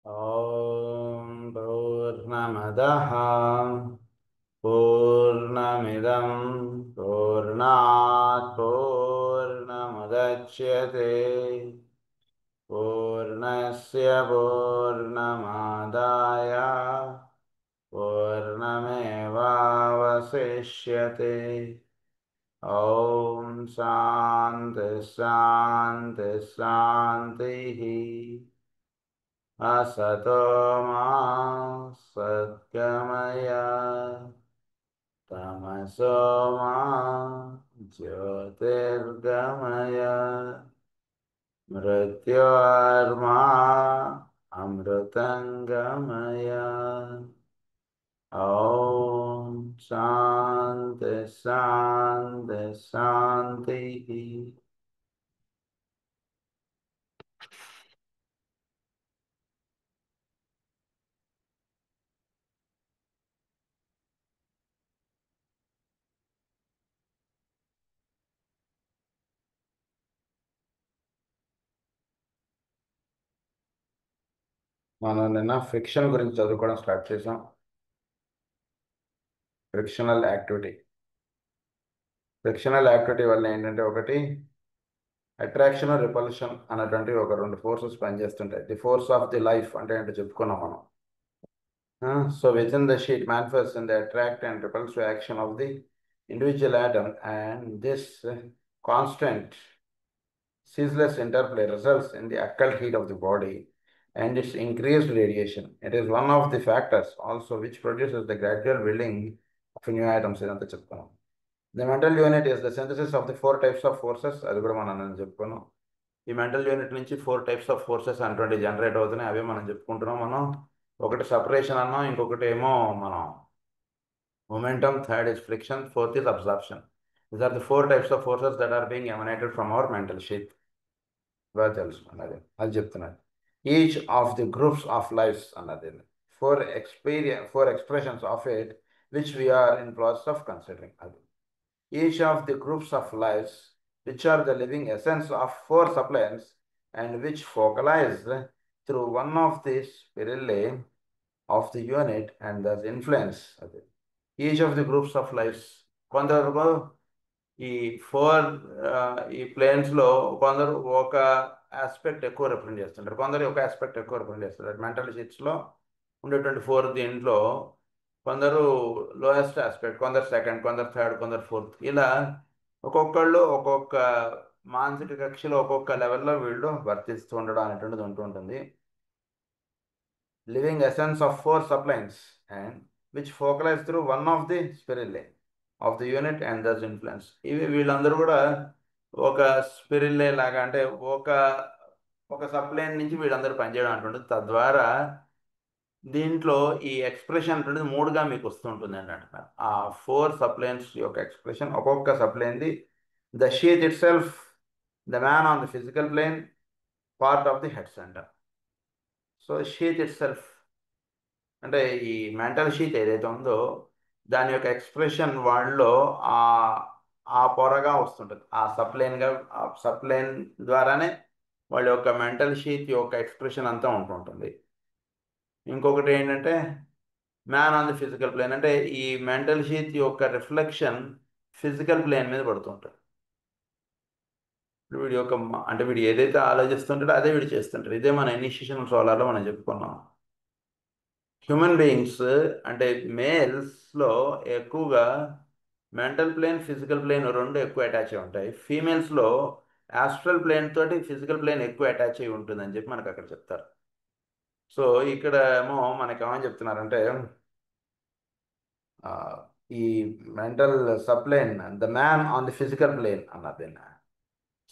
ॐ पूर्णमदः पूर्णमिदं पूर्णात् पूर्णमुदच्यते पूर्णस्य पूर्णमादाय पूर्णमेवावशिष्यते। ॐ शान्ति शान्ति शान्तिः। असतो मा सद्गमय तमसो मा ज्योतिर्गमय मृत्योर्मा अमृतङ्गमय। ॐ शान्ति शान्ति शान्तिः। మనం నిన్న ఫ్రిక్షన్ గురించి చదువుకోవడం స్టార్ట్ చేసాం. ఫ్రిక్షనల్ యాక్టివిటీ వల్ల ఏంటంటే, ఒకటి అట్రాక్షన్, రిపల్షన్ అనేటువంటి ఒక రెండు ఫోర్సెస్ పనిచేస్తుంటాయి. The force of the life అంటే ఏంటో చెప్పుకున్నాం మనం. So within the sheet manifests in the attract and repulsive action of the individual atom, and this constant ceaseless interplay results in the occult heat of the body and its increased radiation. It is one of the factors also which produces the gradual building of new atoms. ఇదంతా చెప్పుకున్నాం. The mental unit is the synthesis of the four types of forces. అది కూడా మనం నేను చెప్పుకున్నాం. ఈ mental unit నుంచి 4 types of forces అటువంటి జనరేట్ అవుతున్నాయి. అవే మనం చెప్పుకుంటున్నాం. మనం ఒకటి సపరేషన్ అన్నాం, ఇంకొకటి ఏమో మనం momentum, third is friction, fourth is absorption. These are the 4 types of forces that are being emanated from our mental sheet. బాగా తెలుసు అన్నది, అది చెప్తున్నది. Each of the groups of lifes అన్నది four expressions of it which we are in process of considering. అది each of the groups of lives which are the living essence of four subplanes and which focalize through one of the spirae of the unit and thus influence each of the groups of lives. కొందరు ఈ four ఈ ప్లేన్స్లో కొందరు ఒక aspect ఎక్కువ represent చేస్తుంటారు, కొందరు ఒక aspect ఎక్కువ రిప్రజెంట్ చేస్తుంటారు. మెంటల్ షీట్స్లో ఉండేటువంటి 4 దీంట్లో కొందరు లోయెస్ట్ ఆస్పెక్ట్, కొందరు సెకండ్, కొందరు థర్డ్, కొందరు ఫోర్త్. ఇలా ఒక్కొక్కళ్ళు ఒక్కొక్క మానసిక కక్షలో ఒక్కొక్క లెవెల్లో వీళ్ళు వర్తిస్తూ ఉండడం అనేటువంటిది ఉంటుంటుంది. Living essence of 4 subplanes and which focalize through one of the spirillae of the unit and thus influence. వీళ్ళందరూ కూడా ఒక స్పిరిల్లే లాగా, అంటే ఒక సబ్లైన్ నుంచి వీళ్ళందరూ పనిచేయడం అంటుంటుంది. తద్వారా దీంట్లో ఈ ఎక్స్ప్రెషన్ అనేది 3గా మీకు వస్తుంటుంది అని అంటున్నారు. ఆ 4 సప్లైన్స్ యొక్క ఎక్స్ప్రెషన్, ఒక్కొక్క సప్లైన్ది the sheet itself, the man on the physical plane, part of the head centre. So sheet itself అంటే ఈ మెంటల్ షీట్ ఏదైతే ఉందో దాని యొక్క ఎక్స్ప్రెషన్ వాళ్ళలో ఆ పొరగా వస్తుంటుంది. ఆ సప్లైన్ ద్వారానే వాళ్ళ యొక్క మెంటల్ షీట్ యొక్క ఎక్స్ప్రెషన్ అంతా ఉంటుంటుంది. ఇంకొకటి ఏంటంటే man on the physical plane, అంటే ఈ మెంటల్ షీట్ యొక్క రిఫ్లెక్షన్ ఫిజికల్ ప్లేన్ మీద పడుతుంటాడు. వీడి యొక్క అంటే వీడు ఏదైతే ఆలోచిస్తుంటాడో అదే వీడు చేస్తుంటాడు. ఇదే మన ఇనిషియేషన్ సోలార్లో మనం చెప్పుకున్నాం. హ్యూమన్ బీయింగ్స్ అంటే మేల్స్లో ఎక్కువగా మెంటల్ ప్లేన్, ఫిజికల్ ప్లేన్ రెండు ఎక్కువ అటాచ్ అయి ఉంటాయి. ఫీమేల్స్లో ఆస్ట్రల్ ప్లేన్ తోటి ఫిజికల్ ప్లేన్ ఎక్కువ అటాచ్ అయి ఉంటుందని చెప్పి మనకు అక్కడ చెప్తారు. సో ఇక్కడ ఏమో మనకి ఏమని చెప్తున్నారంటే, ఈ mental subplane the man on the physical plane అన్నది.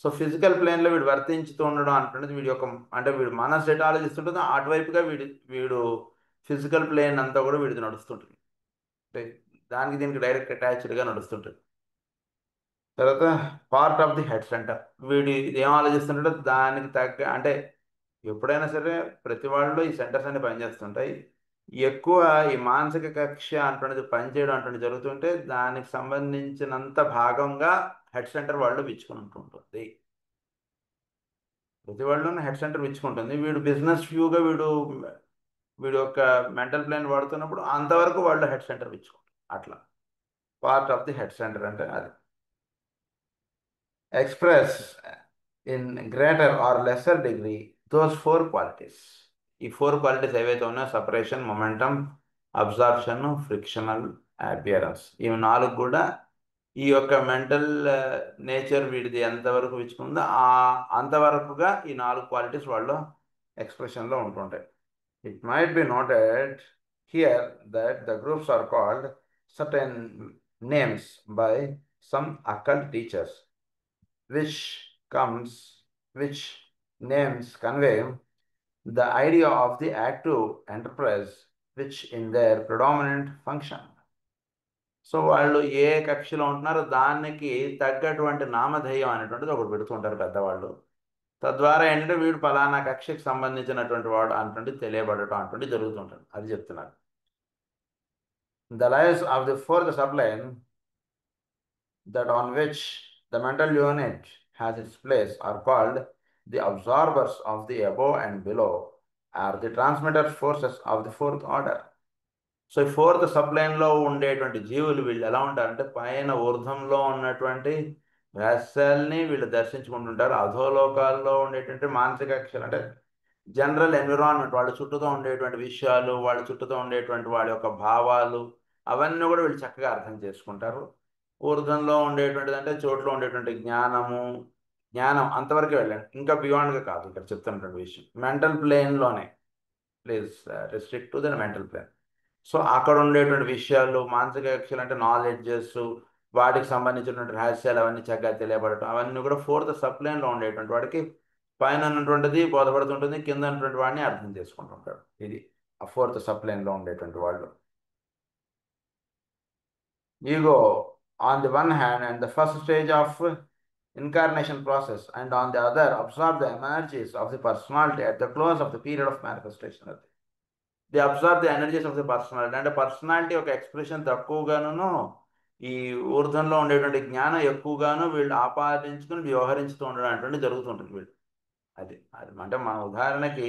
సో ఫిజికల్ ప్లేన్లో వీడు వర్తించుతూ ఉండడం అంటున్నది వీడి యొక్క, అంటే వీడు మనసు ఎటు ఆలోచిస్తుంటుందో అటువైపుగా వీడు ఫిజికల్ ప్లేన్ అంతా కూడా వీడిది నడుస్తుంటుంది. అంటే దానికి దీనికి డైరెక్ట్ అటాచ్డ్గా నడుస్తుంటుంది. తర్వాత part of the head centre, వీడు ఏం ఆలోచిస్తుంటాడో దానికి తగ్గ, అంటే ఎప్పుడైనా సరే ప్రతి వాళ్ళు ఈ సెంటర్స్ అన్ని పనిచేస్తుంటాయి. ఎక్కువ ఈ మానసిక కక్ష అంటున్నది పనిచేయడం అంటున్నది జరుగుతుంటే దానికి సంబంధించినంత భాగంగా హెడ్ సెంటర్ వాళ్ళు విచ్చుకుని ఉంటుంది. ప్రతి వాళ్ళలోనూ హెడ్ సెంటర్ విచ్చుకుంటుంది. వీడు బిజినెస్ వ్యూగా వీడు యొక్క మెంటల్ ప్లేన్ వాడుతున్నప్పుడు అంతవరకు వాళ్ళు హెడ్ సెంటర్ విచ్చుకుంటారు. అట్లా part of the head centre అంటే అది. Express in greater or lesser degree those 4 qualities. ఈ 4 క్వాలిటీస్ ఏవైతే ఉన్నాయో separation, momentum, absorption, frictional, appearance, ఇవి 4 కూడా ఈ యొక్క మెంటల్ నేచర్ వీడిది ఎంతవరకు విచ్చుకుందో అంతవరకుగా ఈ 4 క్వాలిటీస్ వాళ్ళు ఎక్స్ప్రెషన్లో ఉంటుంటాయి. It might be noted here that the groups are called certain names by some occult teachers, which which names convey the idea of the active enterprise, which in their predominant function. So వాళ్ళు ఏ కక్షలో ఉంటున్నారో దానికి తగ్గటువంటి నామధేయం అనేటువంటిది ఒకటి పెడుతుంటారు పెద్దవాళ్ళు. తద్వారా ఏంటంటే వీడు ఫలానా కక్షకి సంబంధించినటువంటి వాడు అటువంటి తెలియబడటం అటువంటి జరుగుతుంటుంది. అది చెప్తున్నారు. The lives of the fourth subline, that on which the mental unit has its place, are called the absorbers of the above and below, are the transmitter forces of the fourth order. So ఈ fourth సబ్లైన్లో ఉండేటువంటి జీవులు వీళ్ళు ఎలా ఉంటారంటే పైన ఊర్ధ్వంలో ఉన్నటువంటి రహస్యాల్ని వీళ్ళు దర్శించుకుంటుంటారు. అధోలోకాల్లో ఉండేటువంటి మానసిక కక్షలు అంటే జనరల్ ఎన్విరాన్మెంట్, వాళ్ళ చుట్టూతో ఉండేటువంటి విషయాలు, వాళ్ళ చుట్టూతో ఉండేటువంటి వాళ్ళ యొక్క భావాలు, అవన్నీ కూడా వీళ్ళు చక్కగా అర్థం చేసుకుంటారు. ఊర్ధ్వంలో ఉండేటువంటిది అంటే చోట్లో ఉండేటువంటి జ్ఞానం అంతవరకు వెళ్ళండి, ఇంకా బియాండ్గా కాదు ఇక్కడ చెప్తున్నటువంటి విషయం. మెంటల్ ప్లేన్లోనే, please restrict to the mental plane. So అక్కడ ఉండేటువంటి విషయాలు, మానసిక కక్షలు అంటే నాలెడ్జెస్, వాటికి సంబంధించినటువంటి రహస్యాలు అవన్నీ చక్కగా తెలియబడటం, అవన్నీ కూడా ఫోర్త్ సబ్లైన్లో ఉండేటువంటి వాడికి పైన ఉన్నటువంటిది బోధపడుతుంటుంది, కింద ఉన్నటువంటి వాడిని అర్థం చేసుకుంటుంటాడు. ఇది ఆ ఫోర్త్ సబ్లైన్లో ఉండేటువంటి వాళ్ళు. Ego on the one hand and the first stage of incarnation process, and on the other absorb the energies of the personality at the close of the period of manifestation. The observe the energies of the personality. అంటే personality ఒక expression తక్కువగాను, ఈ ఊర్ధంలో ఉండేటువంటి జ్ఞానం ఎక్కువగాను వీళ్ళు ఆపాదించుకుని వ్యవహరిస్తూ ఉండడం అటువంటి జరుగుతుంటుంది వీళ్ళు. అది అంటే మన ఉదాహరణకి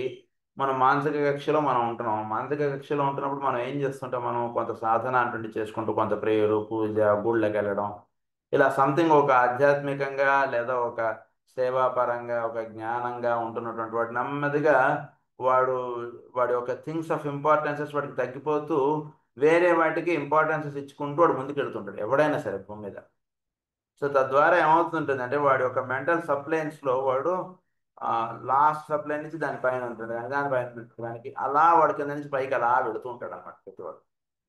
మనం మానసిక కక్షలో మనం ఉంటున్నాం. మానసిక కక్షలో ఉంటున్నప్పుడు మనం ఏం చేస్తుంటాం, మనం కొంత సాధన అటువంటి చేసుకుంటూ కొంత ప్రేయరు, పూజ, గుళ్ళకి వెళ్ళడం, ఇలా సంథింగ్ ఒక ఆధ్యాత్మికంగా లేదా ఒక సేవాపరంగా ఒక జ్ఞానంగా ఉంటున్నటువంటి వాడు నెమ్మదిగా వాడి యొక్క థింగ్స్ ఆఫ్ ఇంపార్టెన్సెస్ వాడికి తగ్గిపోతూ వేరే వాటికి ఇంపార్టెన్సెస్ ఇచ్చుకుంటూ వాడు ముందుకు వెళ్తుంటాడు, ఎవడైనా సరే భూమి మీద. సో తద్వారా ఏమవుతుంటుంది అంటే వాడి యొక్క మెంటల్ సప్లైన్స్లో వాడు లాస్ట్ సప్లైన్ నుంచి దానిపైన ఉంటుంది, దానికి అలా వాడి కింద నుంచి పైకి అలా వెళుతూ ఉంటాడు అన్నమాట ప్రతివాడు.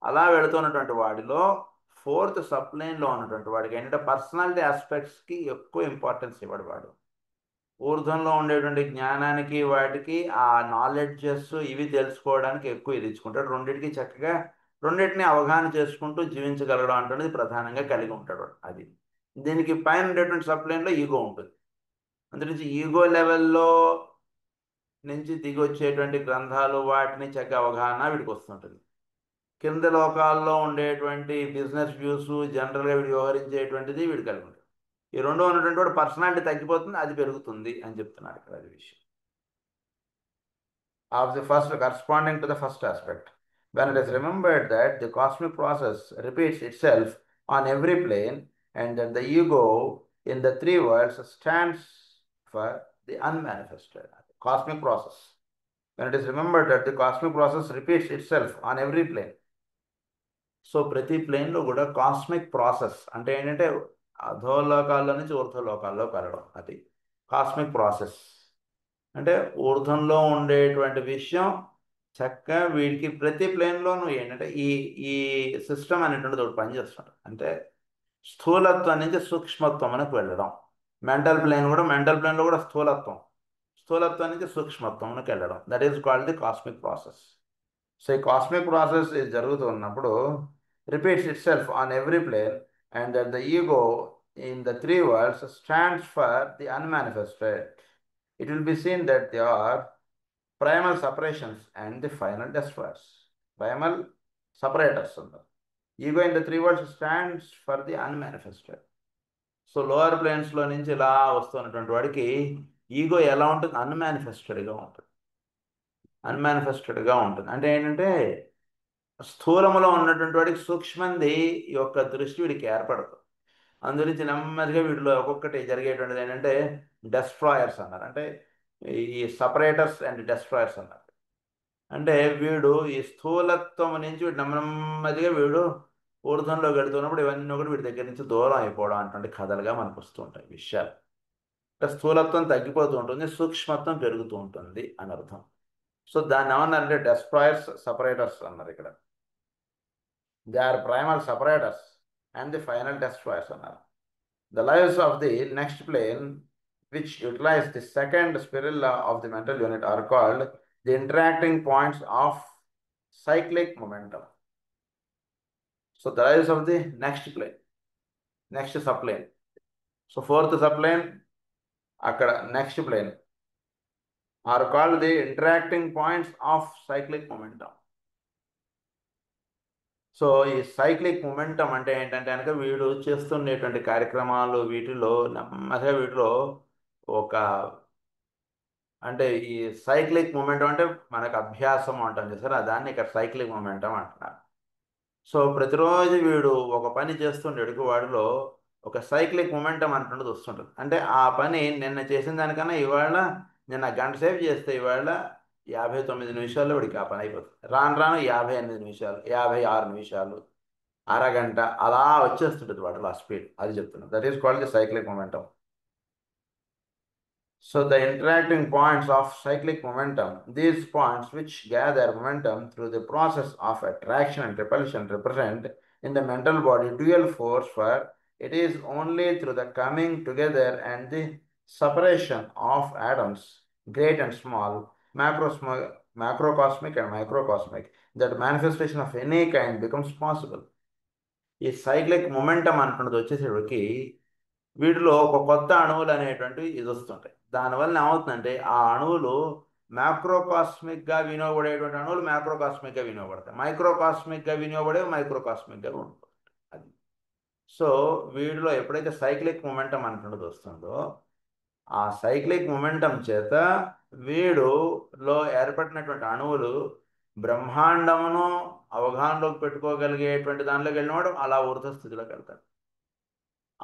అలా వెళుతున్నటువంటి వాడిలో ఫోర్త్ సప్లైన్లో ఉన్నటువంటి వాడికి ఏంటంటే పర్సనాలిటీ ఆస్పెక్ట్స్కి ఎక్కువ ఇంపార్టెన్స్ ఇవ్వడు వాడు. ఊర్ధ్వంలో ఉండేటువంటి జ్ఞానానికి వాటికి ఆ నాలెడ్జెస్ ఇవి తెలుసుకోవడానికి ఎక్కువ ఇది ఇచ్చుకుంటాడు. రెండింటికి చక్కగా రెండింటిని అవగాహన చేసుకుంటూ జీవించగలడం అంటున్నది ప్రధానంగా కలిగి ఉంటాడు. అది దీనికి పైన ఉండేటువంటి సప్లైన్లో ఈగో ఉంటుంది. అందునుంచి ఈగో లెవెల్లో నుంచి దిగి వచ్చేటువంటి గ్రంథాలు వాటిని చక్కగా అవగాహన వీడికి వస్తుంటుంది. కింద లోకాల్లో ఉండేటువంటి బిజినెస్ వ్యూస్ జనరల్గా వీడు వ్యవహరించేటువంటిది వీడు కలిగి ఉంటాడు. ఈ రెండో ఉన్నటువంటి వాడు పర్సనాలిటీ తగ్గిపోతుంది, అది పెరుగుతుంది అని చెప్తున్నారు ఇక్కడ. అది విషయం of the first corresponding to the first aspect. When it is remembered that the cosmic process repeats itself on every plane and that the ego in the 3 worlds stands for the unmanifested. Cosmic process. When it is remembered that the cosmic process repeats itself on every plane. So ప్రతి ప్లేన్లో కూడా cosmic process అంటే ఏంటంటే అధోలోకాల్లో నుంచి ఊర్ధ్వలోకాల్లో వెళ్ళడం, అది cosmic process. అంటే ఊర్ధ్వంలో ఉండేటువంటి విషయం చక్కగా వీడికి ప్రతి ప్లేన్లోనూ ఏంటంటే ఈ సిస్టమ్ అనేటువంటిది ఒకటి పనిచేస్తుంది. అంటే స్థూలత్వం నుంచి సూక్ష్మత్వం మనకు వెళ్ళడం. మెంటల్ ప్లేన్లో కూడా స్థూలత్వం నుంచి సూక్ష్మత్వంకి వెళ్ళడం, that is called the cosmic process. So ఈ కాస్మిక్ ప్రాసెస్ జరుగుతున్నప్పుడు repeats itself on every plane and that the ego in the 3 worlds stands for the unmanifested. It will be seen that they are primal separations and the final destroyers. Primal separators. Ego in the 3 worlds stands for the unmanifested. So lower ప్లేన్స్లో నుంచి ఇలా వస్తున్నటువంటి వాడికి ego ఎలా ఉంటుంది? అన్మానిఫెస్టెడ్గా ఉంటుంది. అన్మానిఫెస్టెడ్గా ఉంటుంది అంటే ఏంటంటే స్థూలములో ఉన్నటువంటి వాడికి సూక్ష్మంది యొక్క దృష్టి వీడికి ఏర్పడదు. అందుగురించి నెమ్మదిగా వీటిలో ఒక్కొక్కటి జరిగేటువంటిది ఏంటంటే డెస్ట్రాయర్స్ అన్నారు. అంటే ఈ సపరేటర్స్ అండ్ డెస్ట్రాయర్స్ అన్నారు. అంటే వీడు ఈ స్థూలత్వం నుంచి వీడు నెమ్మదిగా వీడు ఊర్ధ్వంలో వెళుతున్నప్పుడు ఇవన్నీ కూడా వీడి దగ్గర నుంచి దూరం అయిపోవడం అటువంటి కథలుగా మనకు వస్తూ ఉంటాయి విషయాలు. అంటే స్థూలత్వం తగ్గిపోతూ ఉంటుంది, సూక్ష్మత్వం పెరుగుతూ ఉంటుంది అని అర్థం. సో దాన్ని ఏమన్నారంటే డెస్ట్రాయర్స్ సపరేటర్స్ అన్నారు ఇక్కడ. They are primal separators and the final destroyers అన్నారు. The lives of the next plane, which utilize the second spiral law of the mental unit, are called the interacting points of cyclic momentum. So the lives of the next plane, next subplane. So fourth subplane, akkada next plane, are called the interacting points of cyclic momentum. So ఈ cyclic momentum అంటే ఏంటంటే కనుక వీడు చేస్తున్నటువంటి కార్యక్రమాలు వీటిలో నెమ్మదిగా వీటిలో ఒక అంటే ఈ సైక్లిక్ మొమెంటం అంటే మనకు అభ్యాసం అంటాం చేస్తారు, దాన్ని ఇక్కడ సైక్లిక్ మొమెంటం అంటున్నారు. సో ప్రతిరోజు వీడు ఒక పని చేస్తుండేడుకు వాడిలో ఒక సైక్లిక్ మొమెంటం అంటున్నది వస్తుంటుంది. అంటే ఆ పని నిన్న చేసిన దానికన్నా ఇవాళ నిన్న గంట సేపు చేస్తే ఇవాళ 59 నిమిషాల్లో వాడికి ఆ పని అయిపోతుంది. రాను రాను 58 నిమిషాలు, 56 నిమిషాలు, అరగంట అలా వచ్చేస్తుంటుంది వాటిలో ఆ స్పీడ్. అది చెప్తున్నాను. That is called the cyclic momentum. So the interacting points of cyclic momentum, these points which gather momentum through the process of attraction and repulsion, represent in the mental body dual force, for it is only through the coming together and the separation of atoms, great and small, macrocosmic and microcosmic, that manifestation of any kind becomes possible. ఈ cyclic momentum అంటున్నది వచ్చేసేటికి వీటిలో ఒక కొత్త అణువులు అనేటువంటివి ఇది వస్తుంటాయి. దానివల్ల ఏమవుతుందంటే ఆ అణువులు మ్యాక్రోకాస్మిక్గా వినియోగపడేటువంటి అణువులు మ్యాక్రోకాస్మిక్గా వినియోగపడతాయి, మైక్రోకాస్మిక్గా వినియోగపడేవి మైక్రోకాస్మిక్గా ఉంటుంది. అది సో వీటిలో ఎప్పుడైతే సైక్లిక్ మొమెంటం అంటున్నది వస్తుందో ఆ సైక్లిక్ మొమెంటం చేత వీడులో ఏర్పడినటువంటి అణువులు బ్రహ్మాండమును అవగాహనలోకి పెట్టుకోగలిగేటువంటి దానిలోకి వెళ్ళినవాడు అలా ఊర్ధ స్థితిలోకి వెళ్తాడు.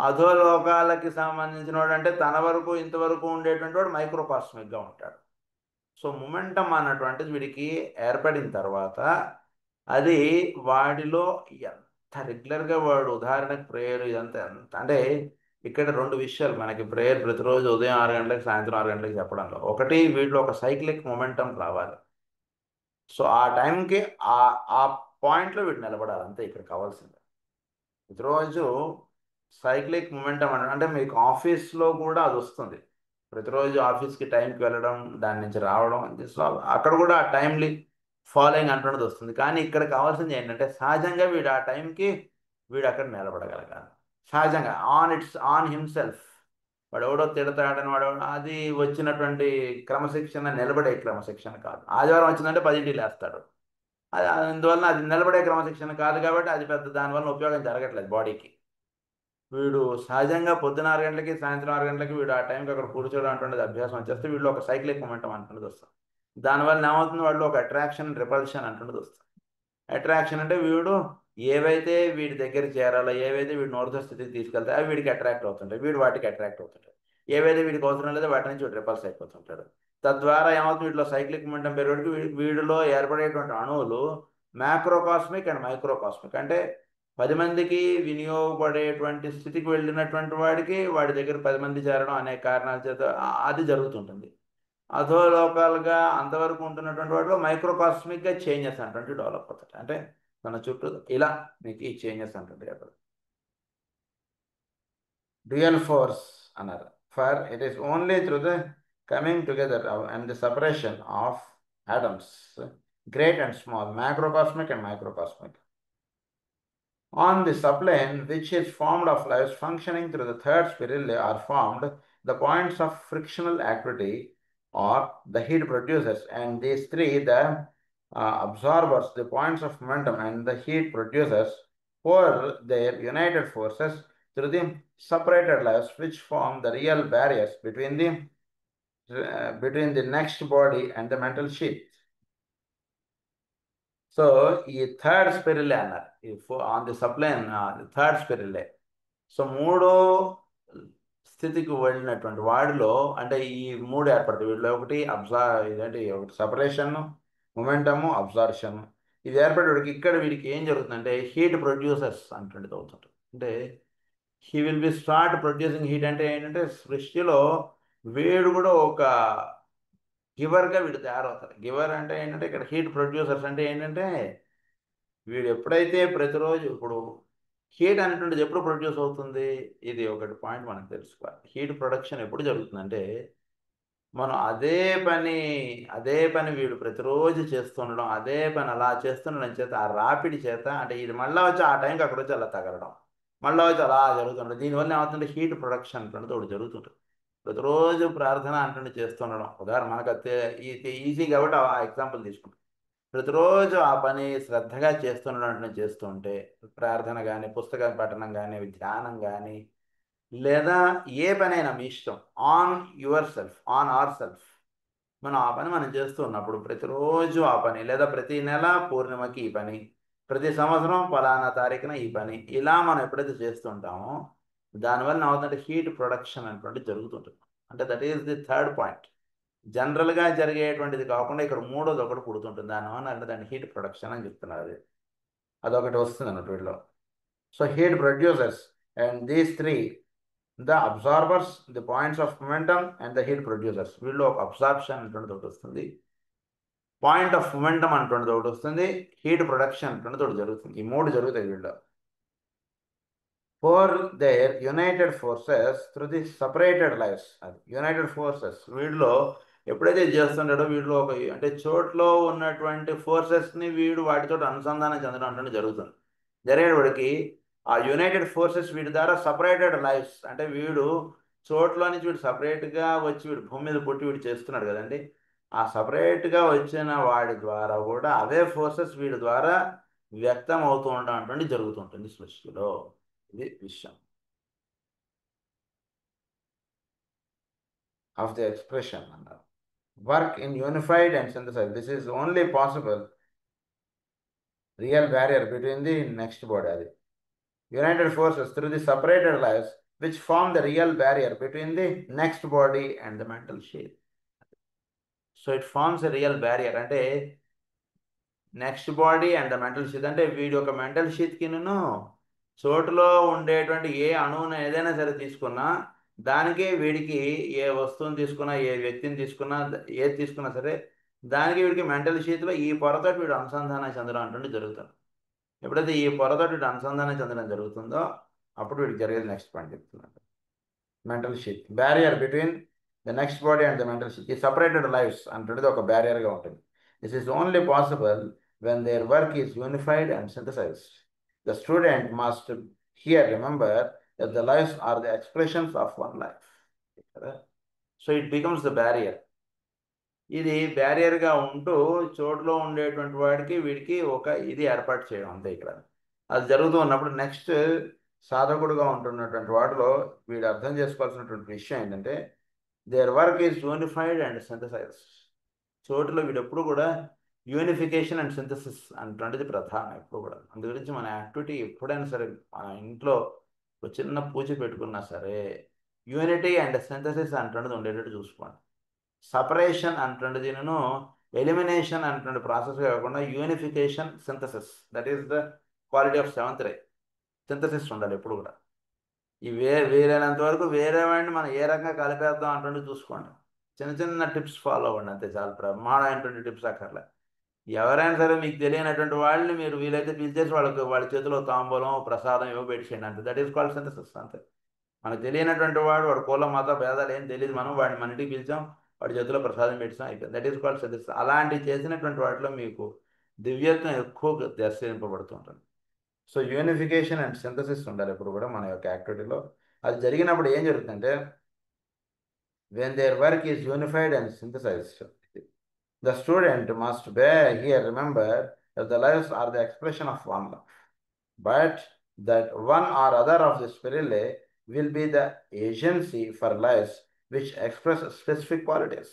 అధోలోకాలకి సంబంధించిన వాడు అంటే తన వరకు ఇంతవరకు ఉండేటువంటి వాడు మైక్రోకాస్మిక్గా ఉంటాడు. సో మొమెంటం అన్నటువంటిది వీడికి ఏర్పడిన తర్వాత అది వాడిలో ఎంత రెగ్యులర్గా వాడు ఉదాహరణకు ప్రేయర్ ఇదంతా ఎంత అంటే ఇక్కడ రెండు విషయాలు మనకి ప్రేయర్ ప్రతిరోజు ఉదయం 6 గంటలకు సాయంత్రం 6 గంటలకు చెప్పడంలో ఒకటి వీటిలో ఒక సైక్లిక్ మొమెంటం రావాలి. సో ఆ టైంకి ఆ పాయింట్లో వీడు నిలబడాలి, అంతే ఇక్కడ కావాల్సింది. ప్రతిరోజు సైక్లిక్ మొమెంటం అంటే మీకు ఆఫీస్లో కూడా అది వస్తుంది. ప్రతిరోజు ఆఫీస్కి టైంకి వెళ్ళడం, దాని నుంచి రావడం, అక్కడ కూడా ఆ టైమ్లీ ఫాలోయింగ్ అంటున్నది వస్తుంది. కానీ ఇక్కడ కావాల్సింది ఏంటంటే సహజంగా వీడు ఆ టైంకి వీడు అక్కడ నిలబడగలగాలి. సహజంగా ఆన్ హిమ్సెల్ఫ్. వాడు ఎవడో తిడతాడని వాడు అది వచ్చినటువంటి క్రమశిక్షణ నిలబడే క్రమశిక్షణ కాదు. ఆదివారం వచ్చిందంటే 10ంటికి లేస్తాడు. అది అందువలన అది నిలబడే క్రమశిక్షణ కాదు కాబట్టి అది పెద్ద దానివల్ల ఉపయోగం జరగట్లేదు బాడీకి. వీడు సహజంగా పొద్దున 6 గంటలకి సాయంత్రం 6 గంటలకి వీడు ఆ టైంకి అక్కడ కూర్చోవడం అంటున్నది అభ్యాసం వచ్చేస్తే వీళ్ళు ఒక సైక్లిక్ మొమెంటం అంటున్నది వస్తుంది. దానివల్ల ఏమవుతుంది, వాళ్ళు ఒక అట్రాక్షన్ రిపల్షన్ అంటున్నది వస్తుంది. అట్రాక్షన్ అంటే వీడు ఏవైతే వీడి దగ్గర చేరాలో, ఏవైతే వీడి నోర్ధ స్థితికి తీసుకెళ్తాయో అవి వీడికి అట్రాక్ట్ అవుతుంటాయి, వీడు వాటికి అట్రాక్ట్ అవుతుంటాడు. ఏవైతే వీడికి అవసరం లేదో వాటి నుంచి వీడు రిపల్స్ అయిపోతుంటాడు. తద్వారా ఏమవుతుంది, వీటిలో సైక్లిక్ మొమెంటం పెరిగి వీడిలో ఏర్పడేటువంటి అణువులు మ్యాక్రోకాస్మిక్ అండ్ మైక్రోకాస్మిక్ అంటే 10 మందికి వినియోగపడేటువంటి స్థితికి వెళ్ళినటువంటి వాడికి వాడి దగ్గర 10 మంది చేరడం అనే కారణాల చేత అది జరుగుతుంటుంది. అధోలోకాలుగా అంతవరకు ఉంటున్నటువంటి వాటిలో మైక్రోకాస్మిక్గా చేంజెస్ అంటే డెవలప్ అవుతాయి. అంటే మన చుట్టూ ఇలా మీకు ఈ చేంజెస్ అంటే అక్కడ డ్యూయల్ ఫోర్స్ అన్నారు. For it is only through the coming together and the separation of atoms, great and small, macrocosmic and microcosmic. On the subplane, which is formed of lives functioning through the third spiral, are formed the points of frictional activity or the heat producers, and these three, the absorbers, the points of momentum, and the heat producers, pour their united forces through the separated lives, which form the real barriers between the between the next body and the mental sheath. So ఈ third స్పిరిలే అన్నారు, on the సప్లైన్ third స్పిరిలే. So మూడో స్థితికి వెళ్ళినటువంటి వాడిలో అంటే ఈ మూడు ఏర్పడతాయి. వీటిలో ఒకటి ఇదేంటి, ఒకటి సపరేషన్, మొమెంటము, అబ్జార్షన్. ఇది ఏర్పడేవాడికి ఇక్కడ వీడికి ఏం జరుగుతుందంటే హీట్ ప్రొడ్యూసర్స్ అంటుండేది అవుతుంటుంది. అంటే he will be start producing heat. అంటే ఏంటంటే సృష్టిలో వీడు కూడా ఒక గివర్గా వీడు తయారవుతారు. గివర్ అంటే ఏంటంటే ఇక్కడ హీట్ ప్రొడ్యూసర్స్ అంటే ఏంటంటే వీడు ఎప్పుడైతే ప్రతిరోజు ఇప్పుడు హీట్ అనేటువంటిది ఎప్పుడు ప్రొడ్యూస్ అవుతుంది, ఇది ఒకటి పాయింట్ మనకు తెలుసుకోవాలి. హీట్ ప్రొడక్షన్ ఎప్పుడు జరుగుతుందంటే మనం అదే పని వీడు ప్రతిరోజు చేస్తుండడం, అదే పని అలా చేస్తుండడం చేత ఆ రాపిడి చేత అంటే ఇది మళ్ళీ వచ్చి ఆ టైంకి అక్కడ వచ్చి అలా తగలడం, మళ్ళీ వచ్చి అలా జరుగుతుంటుంది. దీనివల్ల ఏమవుతుంటే హీట్ ప్రొడక్షన్ అంటున్నది ఒకటి జరుగుతుంటుంది. ప్రతిరోజు ప్రార్థన అంటుండే చేస్తుండడం, ఉదాహరణ మనకు ఈజీ కాబట్టి ఆ ఎగ్జాంపుల్ తీసుకుంటాం. ప్రతిరోజు ఆ పని శ్రద్ధగా చేస్తుండడం చేస్తుంటే ప్రార్థన కానీ, పుస్తక పఠనం కానీ, ధ్యానం కానీ, లేదా ఏ పనైనా మీ ఇష్టం, on your self, on our self, మనం ఆ పని మనం చేస్తూ ఉన్నప్పుడు ప్రతిరోజు ఆ పని, లేదా ప్రతి నెల పూర్ణిమకి ఈ పని, ప్రతి సంవత్సరం ఫలానా తారీఖున ఈ పని, ఇలా మనం ఎప్పుడైతే చేస్తుంటామో దానివల్ల అవుతుంటే హీట్ ప్రొడక్షన్ అనేటువంటి జరుగుతుంటుంది. అంటే that is the third point. జనరల్గా జరిగేటువంటిది కాకుండా ఇక్కడ మూడోది ఒకటి పుడుతుంటుంది. దానివల్ల అంటే దాన్ని హీట్ ప్రొడక్షన్ అని చెప్తున్నారు. అదొకటి వస్తుంది అన్నట్టు వీటిలో. So heat producers and these three, the absorbers, the points of momentum and the heat producers. వీళ్ళు ఒక అబ్జార్ప్షన్ అంటున్నది ఒకటి వస్తుంది, పాయింట్ ఆఫ్ మొమెంటమ్ అంటున్నది ఒకటి వస్తుంది, హీట్ ప్రొడక్షన్ అంటున్నది ఒకటి జరుగుతుంది. ఈ మూడు జరుగుతాయి వీళ్ళు. For their united forces through the separated lifes. అది యునైటెడ్ ఫోర్సెస్ వీడిలో ఎప్పుడైతే చేస్తుంటాడో వీడిలో ఒక అంటే చోట్లో ఉన్నటువంటి ఫోర్సెస్ని వీడు వాటితో అనుసంధానం చెందడం అంటే జరుగుతుంది. జరిగేవాడికి ఆ యునైటెడ్ ఫోర్సెస్ వీడి ద్వారా సపరేటెడ్ లైఫ్స్ అంటే వీడు చోట్లో నుంచి వీడు సపరేట్గా వచ్చి వీడు భూమి మీద పుట్టి వీడు చేస్తున్నాడు కదండి. ఆ సపరేట్గా వచ్చిన వాడి ద్వారా కూడా అవే ఫోర్సెస్ వీడి ద్వారా వ్యక్తం అవుతూ ఉండడం అటువంటి జరుగుతుంటుంది సృష్టిలో. ఇది విషయం ఆఫ్ ది ఎక్స్ప్రెషన్ అన్నారు. Work in unified and synthesize. This is only possible real barrier between the next body. అది united forces through the separated lives which form the real barrier between the next body and the mental sheath. So it forms a real barrier. అంటే next body and the mental sheath అంటే వీడి యొక్క mental షీత్కి నేను చోటులో ఉండేటువంటి ఏ అణువును ఏదైనా సరే తీసుకున్నా, దానికి వీడికి ఏ వస్తువుని తీసుకున్నా, ఏ వ్యక్తిని తీసుకున్నా, ఏది తీసుకున్నా సరే దానికి వీడికి మెంటల్ షీత్లో ఈ పొరతో వీడు అనుసంధానం చెందడం అంటుండే జరుగుతుంది. ఎప్పుడైతే ఈ పొరతో వీడు అనుసంధానం చెందడం జరుగుతుందో అప్పుడు వీడికి జరిగేది నెక్స్ట్ పాయింట్ చెప్తున్నాడు. Mental sheath barrier between the next body and the mental sheath. ఈ సపరేటెడ్ లైఫ్స్ అంటున్నది ఒక బ్యారియర్గా ఉంటుంది. This is only possible when their work is unified and synthesized. The student must here remember that the lives are the expressions of one life. So it becomes the barrier. ఇది బ్యారియర్గా ఉంటూ చోటులో ఉండేటువంటి వాడికి వీడికి ఒక ఇది ఏర్పాటు చేయడం అంతే ఇక్కడ. అది జరుగుతూ ఉన్నప్పుడు నెక్స్ట్ సాధకుడుగా ఉంటున్నటువంటి వాటిలో వీడు అర్థం చేసుకోవాల్సినటువంటి విషయం ఏంటంటే their work is unified and synthesize. చోటులో వీడు ఎప్పుడు కూడా యూనిఫికేషన్ అండ్ సింథసిస్ అంటున్నది ప్రధానం ఎప్పుడు కూడా. అందు గురించి మన యాక్టివిటీ ఎప్పుడైనా సరే మన ఇంట్లో ఒక చిన్న పూజ పెట్టుకున్నా సరే యూనిటీ అండ్ సింథసిస్ అంటున్నది ఉండేటట్టు చూసుకోండి. సపరేషన్ అంటున్నది నేను ఎలిమినేషన్ అంటున్న ప్రాసెస్ కాకుండా unification, synthesis, that is the quality of seventh ray. Synthesis ఉండాలి ఎప్పుడు కూడా. ఈ వీలైనంత వరకు వేరే వాడిని మనం ఏ రకంగా కలిపేద్దాం అంటుండే చూసుకోండి. చిన్న చిన్న టిప్స్ ఫాలో అవ్వండి అంతే చాలు. ప్రమాణమైనటువంటి టిప్స్ అక్కర్లే. ఎవరైనా సరే మీకు తెలియనటువంటి వాళ్ళని మీరు వీలైతే పిలిచేసి వాళ్ళ చేతిలో తాంబూలం, ప్రసాదం ఏవో పెట్టేయండి అంతే. దట్ ఈస్ కాల్డ్ సింథసిస్ అంతే. మనకు తెలియనటువంటి వాడు కుల మత భేదాలు ఏం తెలియదు, మనం వాడిని మన ఇంటికి పిలిచాం, వాడి చేతిలో ప్రసాదం పెట్టాం, అయిపోయింది. That is called synthesis. అలాంటివి చేసినటువంటి వాటిలో మీకు దివ్యత్వం ఎక్కువ దర్శింపబడుతుంటుంది. సో యూనిఫికేషన్ అండ్ సింథసిస్ ఉండాలి ఎప్పుడు కూడా మన యొక్క యాక్టివిటీలో. అది జరిగినప్పుడు ఏం జరుగుతుందంటే when their work is unified and synthesized, the student must here remember that the lives are the expression of one love, but that one or other of the spirale will be the agency for lives which express specific qualities.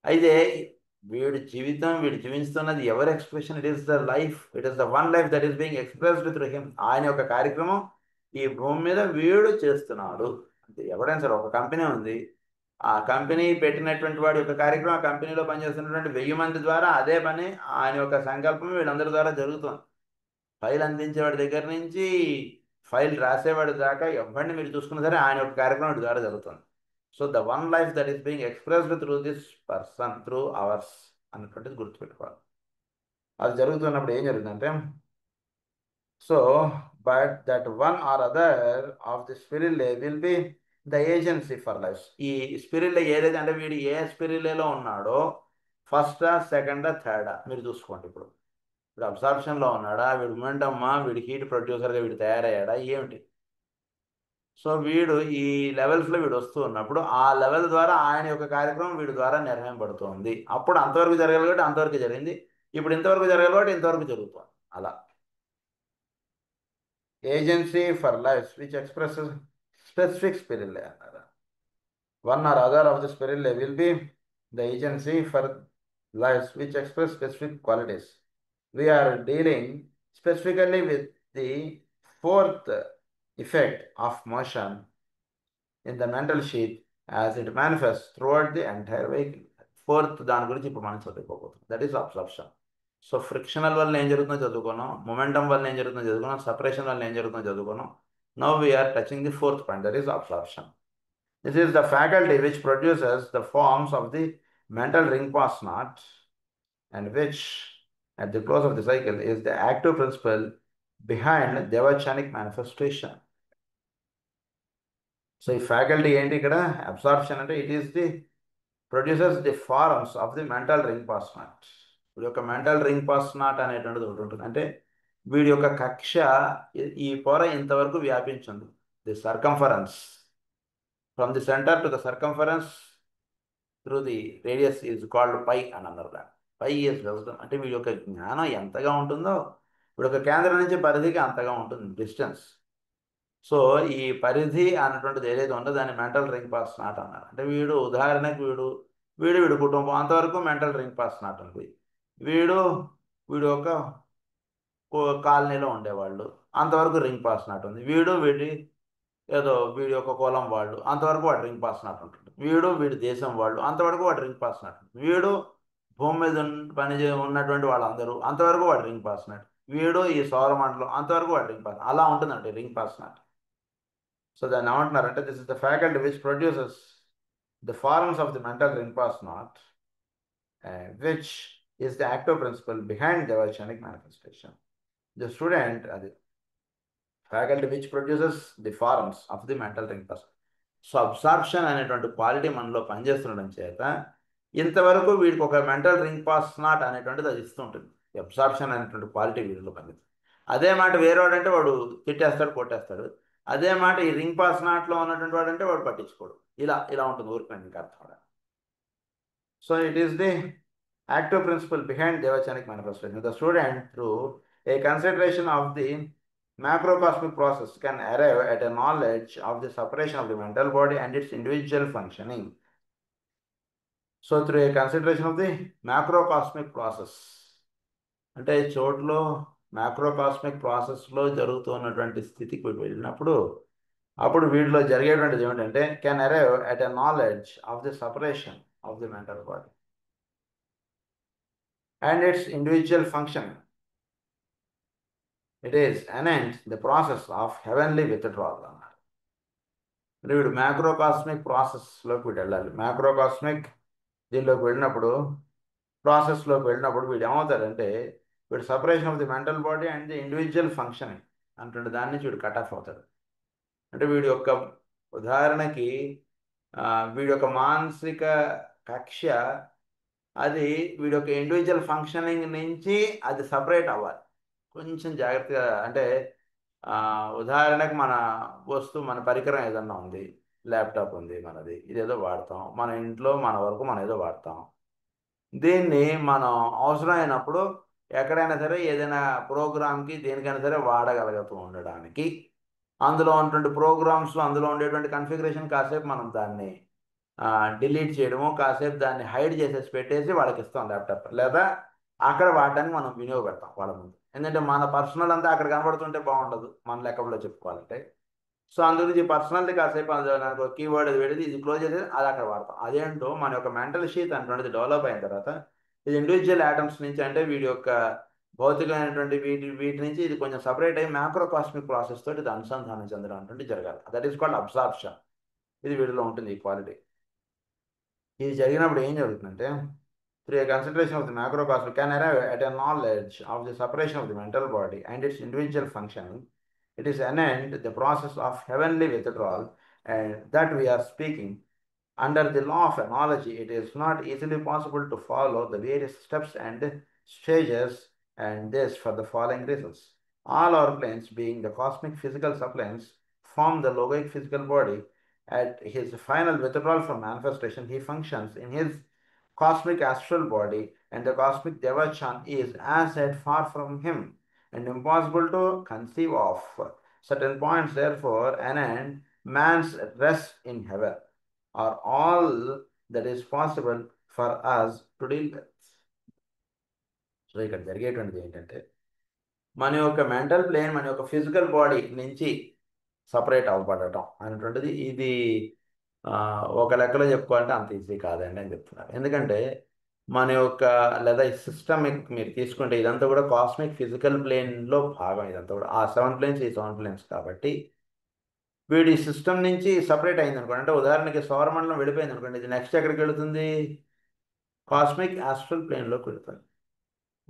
అయితే వీడు జీవిస్తున్నది ఎవరి expression? It is the life, it is the one life that is being expressed through him. ఆయన యొక్క కార్యక్రమం ఈ భూమి మీద వీడు చేస్తున్నాడు. అంటే ఎవరైనా సరే, ఒక కంపెనీ ఉంది, ఆ కంపెనీ పెట్టినటువంటి వాడి యొక్క కార్యక్రమం, ఆ కంపెనీలో పనిచేస్తున్నటువంటి 1000 మంది ద్వారా అదే పని, ఆయన యొక్క సంకల్పం వీళ్ళందరి ద్వారా జరుగుతుంది. ఫైల్ అందించేవాడి దగ్గర నుంచి ఫైల్ రాసేవాడి దాకా ఎవరిని మీరు చూసుకున్నా సరే ఆయన యొక్క కార్యక్రమం వీడి ద్వారా జరుగుతుంది. So the one life that is being expressed through this person through ours అన్నటువంటిది గుర్తుపెట్టుకోవాలి. అది జరుగుతున్నప్పుడు ఏం జరుగుతుందంటే, so but that one or other of the spirillae will be the agency for life. ఈ స్పిరిల్లే ఏదైతే, అంటే వీడు ఏ స్పిరిల్లేలో ఉన్నాడో, ఫస్టా సెకండా థర్డా మీరు చూసుకోండి. ఇప్పుడు అబ్సార్ప్షన్లో ఉన్నాడా, వీడు మొమెంటమ్మా, వీడి హీట్ ప్రొడ్యూసర్గా వీడు తయారయ్యాడా, ఏమిటి? సో వీడు ఈ లెవెల్స్లో వీడు వస్తూ ఉన్నప్పుడు ఆ లెవెల్ ద్వారా ఆయన యొక్క కార్యక్రమం వీడి ద్వారా నిర్వహింపబడుతుంది. అప్పుడు అంతవరకు జరగాలి కాబట్టి అంతవరకు జరిగింది, ఇప్పుడు ఇంతవరకు జరగాలి కాబట్టి ఇంతవరకు జరుగుతుంది. అలా agency for life which expresses specific spirillae అన్నారు. One or other of the spirillae will be the agency for life which express specific qualities. We are dealing specifically with the fourth effect of motion in the mental sheath as it manifests throughout the entire vehicle. Fourth దాని గురించి ఇప్పుడు మనం చదువుకోబోతున్నాం, that is absorption. So frictional వల్ల ఏం జరుగుతుందో చదువుకున్నాం, momentum వల్ల ఏం జరుగుతుందో చదువుకున్నాం, సపరేషన్ వల్ల ఏం జరుగుతుందో చదువుకున్నాం. Now we are touching the fourth point, that is absorption. This is the faculty which produces the forms of the mental ring pass knot and which at the close of the cycle is the active principle behind devachanic manifestation. So ఈ faculty ఏంటి ఇక్కడ? Absorption అంటే it is the producers the forms of the mental ring pass not. వీడి యొక్క mental ring pass not అనేటువంటిది ఒకటి ఉంటుంది. అంటే వీడి యొక్క కక్ష ఈ పొర ఇంతవరకు వ్యాపించింది. The circumference from the centre to the circumference through the radius is called pi అని అన్నారు. దాన్ని పై ఈజ్ వెళ్తాం అంటే వీడి యొక్క జ్ఞానం ఎంతగా ఉంటుందో, వీడి యొక్క కేంద్రం నుంచి పరిధికి అంతగా ఉంటుంది డిస్టెన్స్. సో ఈ పరిధి అన్నటువంటిది ఏదైతే ఉందో దాన్ని మెంటల్ రింగ్ పాస్ నాట్ అన్నారు. అంటే వీడు ఉదాహరణకు వీడి కుటుంబం అంతవరకు మెంటల్ రింగ్ పాస్ నాట్ ఉంది. వీడు ఒక కాలనీలో ఉండేవాళ్ళు అంతవరకు రింగ్ పాస్ నాట్ ఉంది. వీడి యొక్క కులం వాళ్ళు అంతవరకు వాడు రింగ్ పాస్ నాట్ ఉంటుంది. వీడి దేశం వాళ్ళు అంతవరకు వాడు రింగ్ పాస్ నాట్ ఉంటుంది. భూమి మీద ఉన్నటువంటి వాళ్ళందరూ అంతవరకు వాడు రింగ్ పాస్ నాట్. ఈ సౌరమండలం అంతవరకు వాడు రింగ్ పాస్, అలా ఉంటుందండి రింగ్ పాస్ నాట్. సో దాన్ని ఏమంటున్నారంటే this is the faculty which produces the forms of the mental ring pass not which is the active principle behind devachanic manifestation. The student అది faculty which produces the forms of the mental ring pass. So absorption అనేటువంటి quality మనలో పనిచేస్తుండడం చేత ఇంతవరకు వీడికి ఒక mental ring pass not అనేటువంటిది అది ఇస్తుంటుంది. అబ్సార్ప్షన్ అనేటువంటి క్వాలిటీ వీడిలో పనిచేస్తుంది. అదే మాట వేరేవాడు అంటే వాడు తిట్టేస్తాడు, కొట్టేస్తాడు. అదే మాట ఈ రింగ్ పాస్ నాట్లో ఉన్నటువంటి వాడు అంటే వాడు పట్టించుకోడు. ఇలా ఉంటుంది ఊరికి ఇంకా అర్థం. So it is the active principle behind devachanic manifestation. The student, through a consideration of the macrocosmic process, can arrive at a knowledge of the separation of the mental body and its individual functioning. So through a consideration of the macrocosmic process, అంటే చోట్లో మ్యాక్రోకాస్మిక్ ప్రాసెస్లో జరుగుతున్నటువంటి స్థితికి వెళ్ళినప్పుడు అప్పుడు వీటిలో జరిగేటువంటిది ఏమిటంటే can arrive at a knowledge of the separation of the mental body and its individual function. It is anent the process of heavenly withdrawal. అంటే వీడు మ్యాక్రోకాస్మిక్ ప్రాసెస్లోకి వీడు వెళ్ళాలి. మ్యాక్రోకాస్మిక్ దీనిలోకి వెళ్ళినప్పుడు ప్రాసెస్లోకి వెళ్ళినప్పుడు వీడు ఏమవుతాడంటే వీడు separation of the mental body and the individual functioning అంటే దాని నుంచి వీడు కట్ ఆఫ్ అవుతాడు. అంటే వీడి యొక్క ఉదాహరణకి వీడి యొక్క మానసిక కక్ష అది వీడి యొక్క ఇండివిజువల్ ఫంక్షనింగ్ నుంచి అది సపరేట్ అవ్వాలి. కొంచెం జాగ్రత్తగా అంటే ఉదాహరణకు మన పరికరం ఏదన్నా ఉంది, ల్యాప్టాప్ ఉంది మనది, ఇదేదో వాడతాం, మన ఇంట్లో మన వరకు మనం ఏదో వాడతాం. దీన్ని మనం అవసరమైనప్పుడు ఎక్కడైనా సరే ఏదైనా ప్రోగ్రామ్కి దేనికైనా సరే వాడగలుగుతూ ఉండడానికి అందులో ఉన్నటువంటి ప్రోగ్రామ్స్, అందులో ఉండేటువంటి కన్ఫిగరేషన్ కాసేపు మనం దాన్ని డిలీట్ చేయడము, కాసేపు దాన్ని హైడ్ చేసేసి పెట్టేసి వాళ్ళకి ఇస్తాం ల్యాప్టాప్, లేదా అక్కడ వాడడానికి మనం వినియోగపెడతాం వాళ్ళ ముందు. ఎందుకంటే మన పర్సనల్ అంతా అక్కడ కనబడుతుంటే బాగుండదు మన లెక్కలో చెప్పుకోవాలంటే. సో అందుగురించి పర్సనల్ది కాసేపు నాకు కీవర్డ్ అది పెడితే ఇది క్లోజ్ చేసి అది అక్కడ వాడతాం. అదేంటో మన యొక్క మెంటల్ షీట్ అటువంటిది డెవలప్ అయిన తర్వాత ఇది ఇండివిజువల్ ఆటమ్స్ నుంచి, అంటే వీడి యొక్క భౌతికమైనటువంటి వీటి నుంచి ఇది కొంచెం సపరేట్ అయ్యి మ్యాక్రో కాస్మిక్ ప్రాసెస్ తోటి ఇది అనుసంధానం చెందడం అటువంటి జరగాలి. That is called absorption. ఇది వీడిలో ఉంటుంది ఈ క్వాలిటీ. ఇది జరిగినప్పుడు ఏం జరుగుతుందంటే, through a consideration of the macrocosm can arrive at a knowledge of the separation of the mental body and its individual functioning. It is an end, the process of heavenly withdrawal, and that we are speaking. Under the law of analogy, it is not easily possible to follow the various steps and stages, and this for the following reasons. All our planes, being the cosmic physical subplanes, form the logoic physical body. At his final withdrawal from manifestation, he functions in his cosmic astral body, and the cosmic Devachan is as yet far from him and impossible to conceive of. Certain points, therefore, an end, man's rest in heaven, are all that is possible for us to deal with. So ఇక్కడ జరిగేటువంటిది ఏంటంటే, మన యొక్క mental plane మన యొక్క physical body నుంచి separate అవ్వబడటం అనేటువంటిది ఇది ఒక లెక్కలో చెప్పుకోవాలంటే అంత ఈజీ కాదండి అని చెప్తున్నారు. ఎందుకంటే మన యొక్క లేదా ఈ సిస్టమిక్ మీరు తీసుకుంటే ఇదంతా కూడా కాస్మిక్ ఫిజికల్ ప్లేన్లో భాగం. ఇదంతా కూడా ఆ 7 ప్లేన్స్ ఈ 7 ప్లేన్స్ కాబట్టి వీడి సిస్టమ్ నుంచి సపరేట్ అయింది అనుకోండి. అంటే ఉదాహరణకి సౌరమండలం వెళ్ళిపోయింది అనుకోండి, ఇది నెక్స్ట్ ఎక్కడికి వెళుతుంది? కాస్మిక్ ఆస్ట్రల్ ప్లేన్లోకి వెళుతుంది.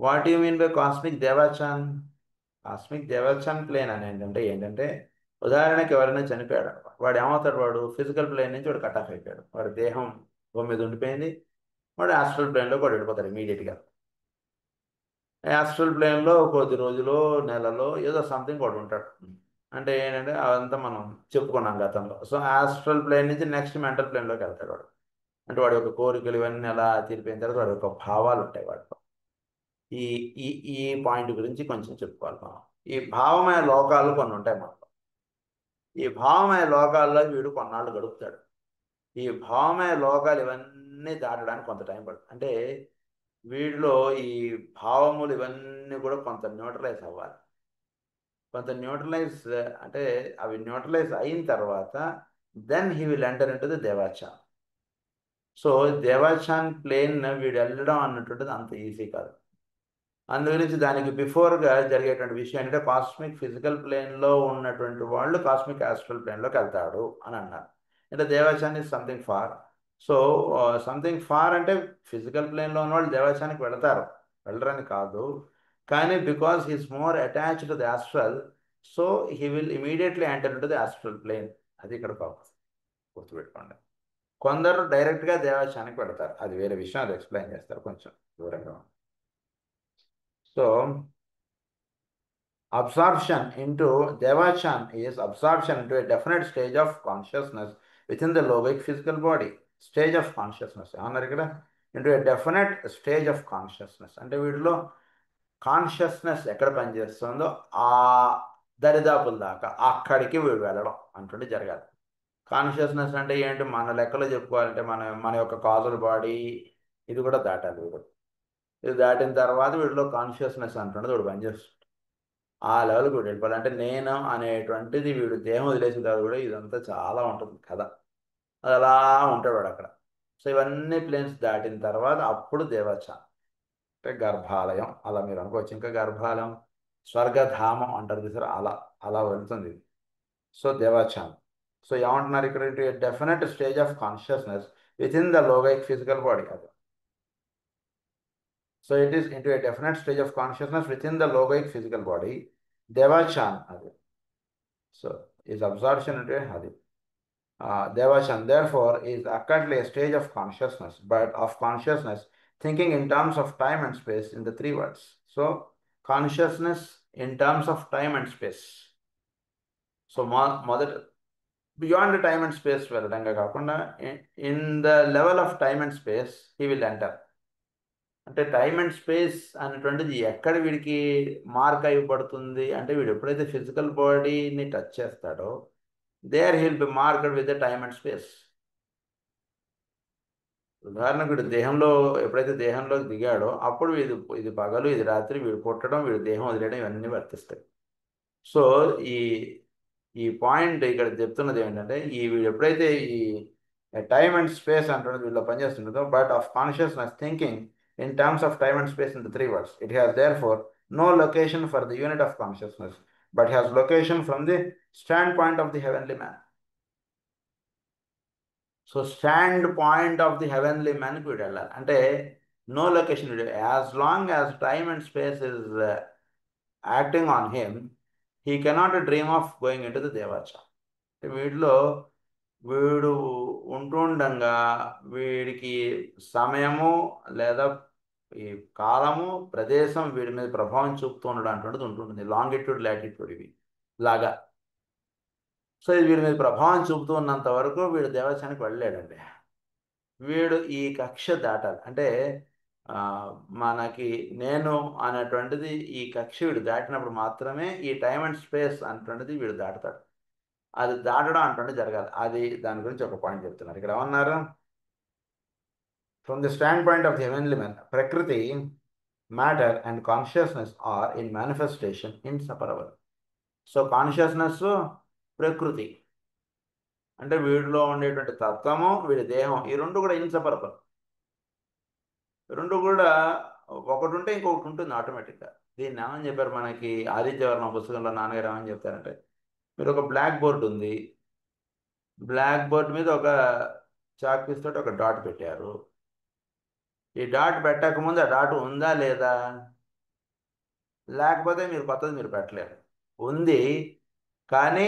What you mean by cosmic devachan? Cosmic devachan plane అని ఏంటంటే ఉదాహరణకి ఎవరైనా చనిపోయాడు, వాడు ఏమవుతాడు? వాడు ఫిజికల్ ప్లేన్ నుంచి వాడు కట్ ఆఫ్ అయిపోయాడు. వాడి దేహం భూమి మీద ఉండిపోయింది, వాడు ఆస్ట్రల్ ప్లేన్లో వాడు వెళ్ళిపోతాడు ఇమీడియట్గా. ఆస్ట్రల్ ప్లేన్లో కొద్ది రోజులు, నెలలో ఏదో సంథింగ్ వాడు ఉంటాడు. అంటే ఏంటంటే అదంతా మనం చెప్పుకున్నాం గతంలో. సో ఆస్ట్రల్ ప్లేన్ నుంచి నెక్స్ట్ మెంటల్ ప్లేన్లోకి వెళ్తాడు వాడు. అంటే వాడి యొక్క కోరికలు ఇవన్నీ ఎలా తీరిపోయిన తర్వాత వాడి యొక్క భావాలు ఉంటాయి వాడిలో. ఈ ఈ ఈ పాయింట్ గురించి కొంచెం చెప్పుకోవాలి మనం. ఈ భావమయ లోకాలు కొన్ని ఉంటాయి మనలో. ఈ భావమయ లోకాల్లో వీడు కొన్నాళ్ళు గడుపుతాడు. ఈ భావమయ లోకాలు ఇవన్నీ దాటడానికి కొంత టైం పడుతుంది. అంటే వీడిలో ఈ భావములు ఇవన్నీ కూడా కొంత న్యూట్రలైజ్ అవ్వాలి. కొంత న్యూట్రలైజ్ అంటే అవి న్యూట్రలైజ్ అయిన తర్వాత then he will enter into the devachan. So devachan plane వీడు వెళ్ళడం అన్నటువంటిది అంత ఈజీ కాదు. అందుగురించి దానికి బిఫోర్గా జరిగేటువంటి విషయం ఏంటంటే కాస్మిక్ ఫిజికల్ ప్లేన్లో ఉన్నటువంటి వాళ్ళు కాస్మిక్ ఆస్ట్రల్ ప్లేన్లోకి వెళ్తాడు అని అన్నారు. అంటే devachan is something far. So something far అంటే ఫిజికల్ ప్లేన్లో ఉన్న వాళ్ళు దేవాచానికి వెళతారు, వెళ్ళరని కాదు. కానీ because he's more attached to the astral, so he will immediately enter into the astral plane. అది ఇక్కడ గుర్తుపెట్టుకోండి. కొందరు డైరెక్ట్గా దేవాచానికి పెడతారు, అది వేరే విషయం, అది ఎక్స్ప్లెయిన్ చేస్తారు కొంచెం దూరంగా. So absorption into devachan is absorption into a definite stage of consciousness within the logic physical body. Stage of consciousness అన్నారు ఇక్కడ. into a definite stage of consciousness అంటే వీటిలో కాన్షియస్నెస్ ఎక్కడ పనిచేస్తుందో ఆ దరిదాపుల దాకా అక్కడికి వీడు వెళ్ళడం అంటుంటే జరగాలి. కాన్షియస్నెస్ అంటే ఏంటి? మన లెక్కలో చెప్పుకోవాలంటే మన మన యొక్క కాజల్ బాడీ ఇది కూడా దాటాలి వీడు. ఇది దాటిన తర్వాత వీడిలో కాన్షియస్నెస్ అంటుండదు వీడు పనిచేస్తుంది. ఆ లెవెల్కి వీడు వెళ్ళిపోవాలి. అంటే నేను అనేటువంటిది వీడు దేహం వదిలేసిన తర్వాత కూడా ఇదంతా చాలా ఉంటుంది కదా, అది అలా ఉంటాడు వాడు అక్కడ. సో ఇవన్నీ ప్లేన్స్ దాటిన తర్వాత అప్పుడు దేవాచాన్ అంటే గర్భాలయం అలా మీరు అనుకోవచ్చు. ఇంకా గర్భాలయం స్వర్గధామం అంటారు చూసారు, అలా అలా వెళ్తుంది. సో దేవాచాన్. సో ఏమంటున్నారు ఇక్కడ? Definite stage of consciousness within the logoic physical body. అది so it is into a definite stage of consciousness within the logoic physical body. Devachan adi. So is absorption into adi. Devachan therefore is accurately a stage of consciousness, but of consciousness thinking in terms of time and space in the 3 words. So consciousness in terms of time and space. So mother beyond the time and space వెళ్ళడంగా కాకుండా in the level of time and space he will enter. అంటే time and space అనేటువంటిది ఎక్కడ వీడికి mark అయిపడుతుంది అంటే వీడు ఎప్పుడైతే physical బాడీని touch చేస్తాడో there he'll be marked with the time and space. ఉదాహరణకు వీడు దేహంలో ఎప్పుడైతే దేహంలోకి దిగాడో అప్పుడు ఇది పగలు ఇది రాత్రి వీడు పుట్టడం వీడు దేహం వదిలేయడం ఇవన్నీ వర్తిస్తాయి. సో ఈ ఈ పాయింట్ ఇక్కడ చెప్తున్నది ఏంటంటే వీడు ఎప్పుడైతే ఈ టైమ్ అండ్ స్పేస్ అంటున్నది వీళ్ళు పనిచేస్తుంటుందో but of consciousness thinking in terms of time and space in the three words it has therefore no location for the unit of consciousness but has location from the standpoint of the heavenly man. So standpoint of the heavenly మ్యాన్కి వీడు వెళ్ళాలి అంటే no location వీడు as long as time and space is acting on him he cannot dream of going in to the devachan. వీటిలో వీడు ఉంటుండగా వీడికి సమయము లేదా ఈ కాలము ప్రదేశం వీడి మీద ప్రభావం చూపుతూ ఉండడం అంటున్నది ఉంటుంటుంది లాంగిట్యూడ్ లాటిట్యూడ్ ఇవి లాగా. సో ఇది వీడి మీద ప్రభావం చూపుతూ ఉన్నంత వరకు వీడు దేవస్థానానికి వెళ్ళలేడండి. వీడు ఈ కక్ష దాటాలి అంటే మనకి నేను అనేటువంటిది ఈ కక్ష వీడు దాటినప్పుడు మాత్రమే ఈ టైమ్ అండ్ స్పేస్ అనేటువంటిది వీడు దాటుతాడు. అది దాటడం అంటుంటే జరగాలి. అది దాని గురించి ఒక పాయింట్ చెప్తున్నారు ఇక్కడ ఏమన్నారు. From the standpoint of the heavenly man ప్రకృతి matter and consciousness are in manifestation inseparable. So consciousness ప్రకృతి అంటే వీడిలో ఉండేటువంటి తత్వము వీడి దేహం ఈ రెండు కూడా ఇన్సెపరబుల్. రెండు కూడా ఒకటి ఉంటే ఇంకొకటి ఉంటుంది ఆటోమేటిక్గా. దీన్ని ఏమని చెప్పారు మనకి ఆదిత్యవర్మ పుస్తకంలో నాన్నగారు ఏమని చెప్తారంటే మీరు ఒక బ్లాక్ బోర్డు ఉంది, బ్లాక్ బోర్డ్ మీద ఒక చాక్ పీస్ తోటి ఒక డాట్ పెట్టారు. ఈ డాట్ పెట్టక ముందు ఆ డాట్ ఉందా లేదా? లేకపోతే మీరు కొత్తది మీరు పెట్టలేరు. ఉంది కానీ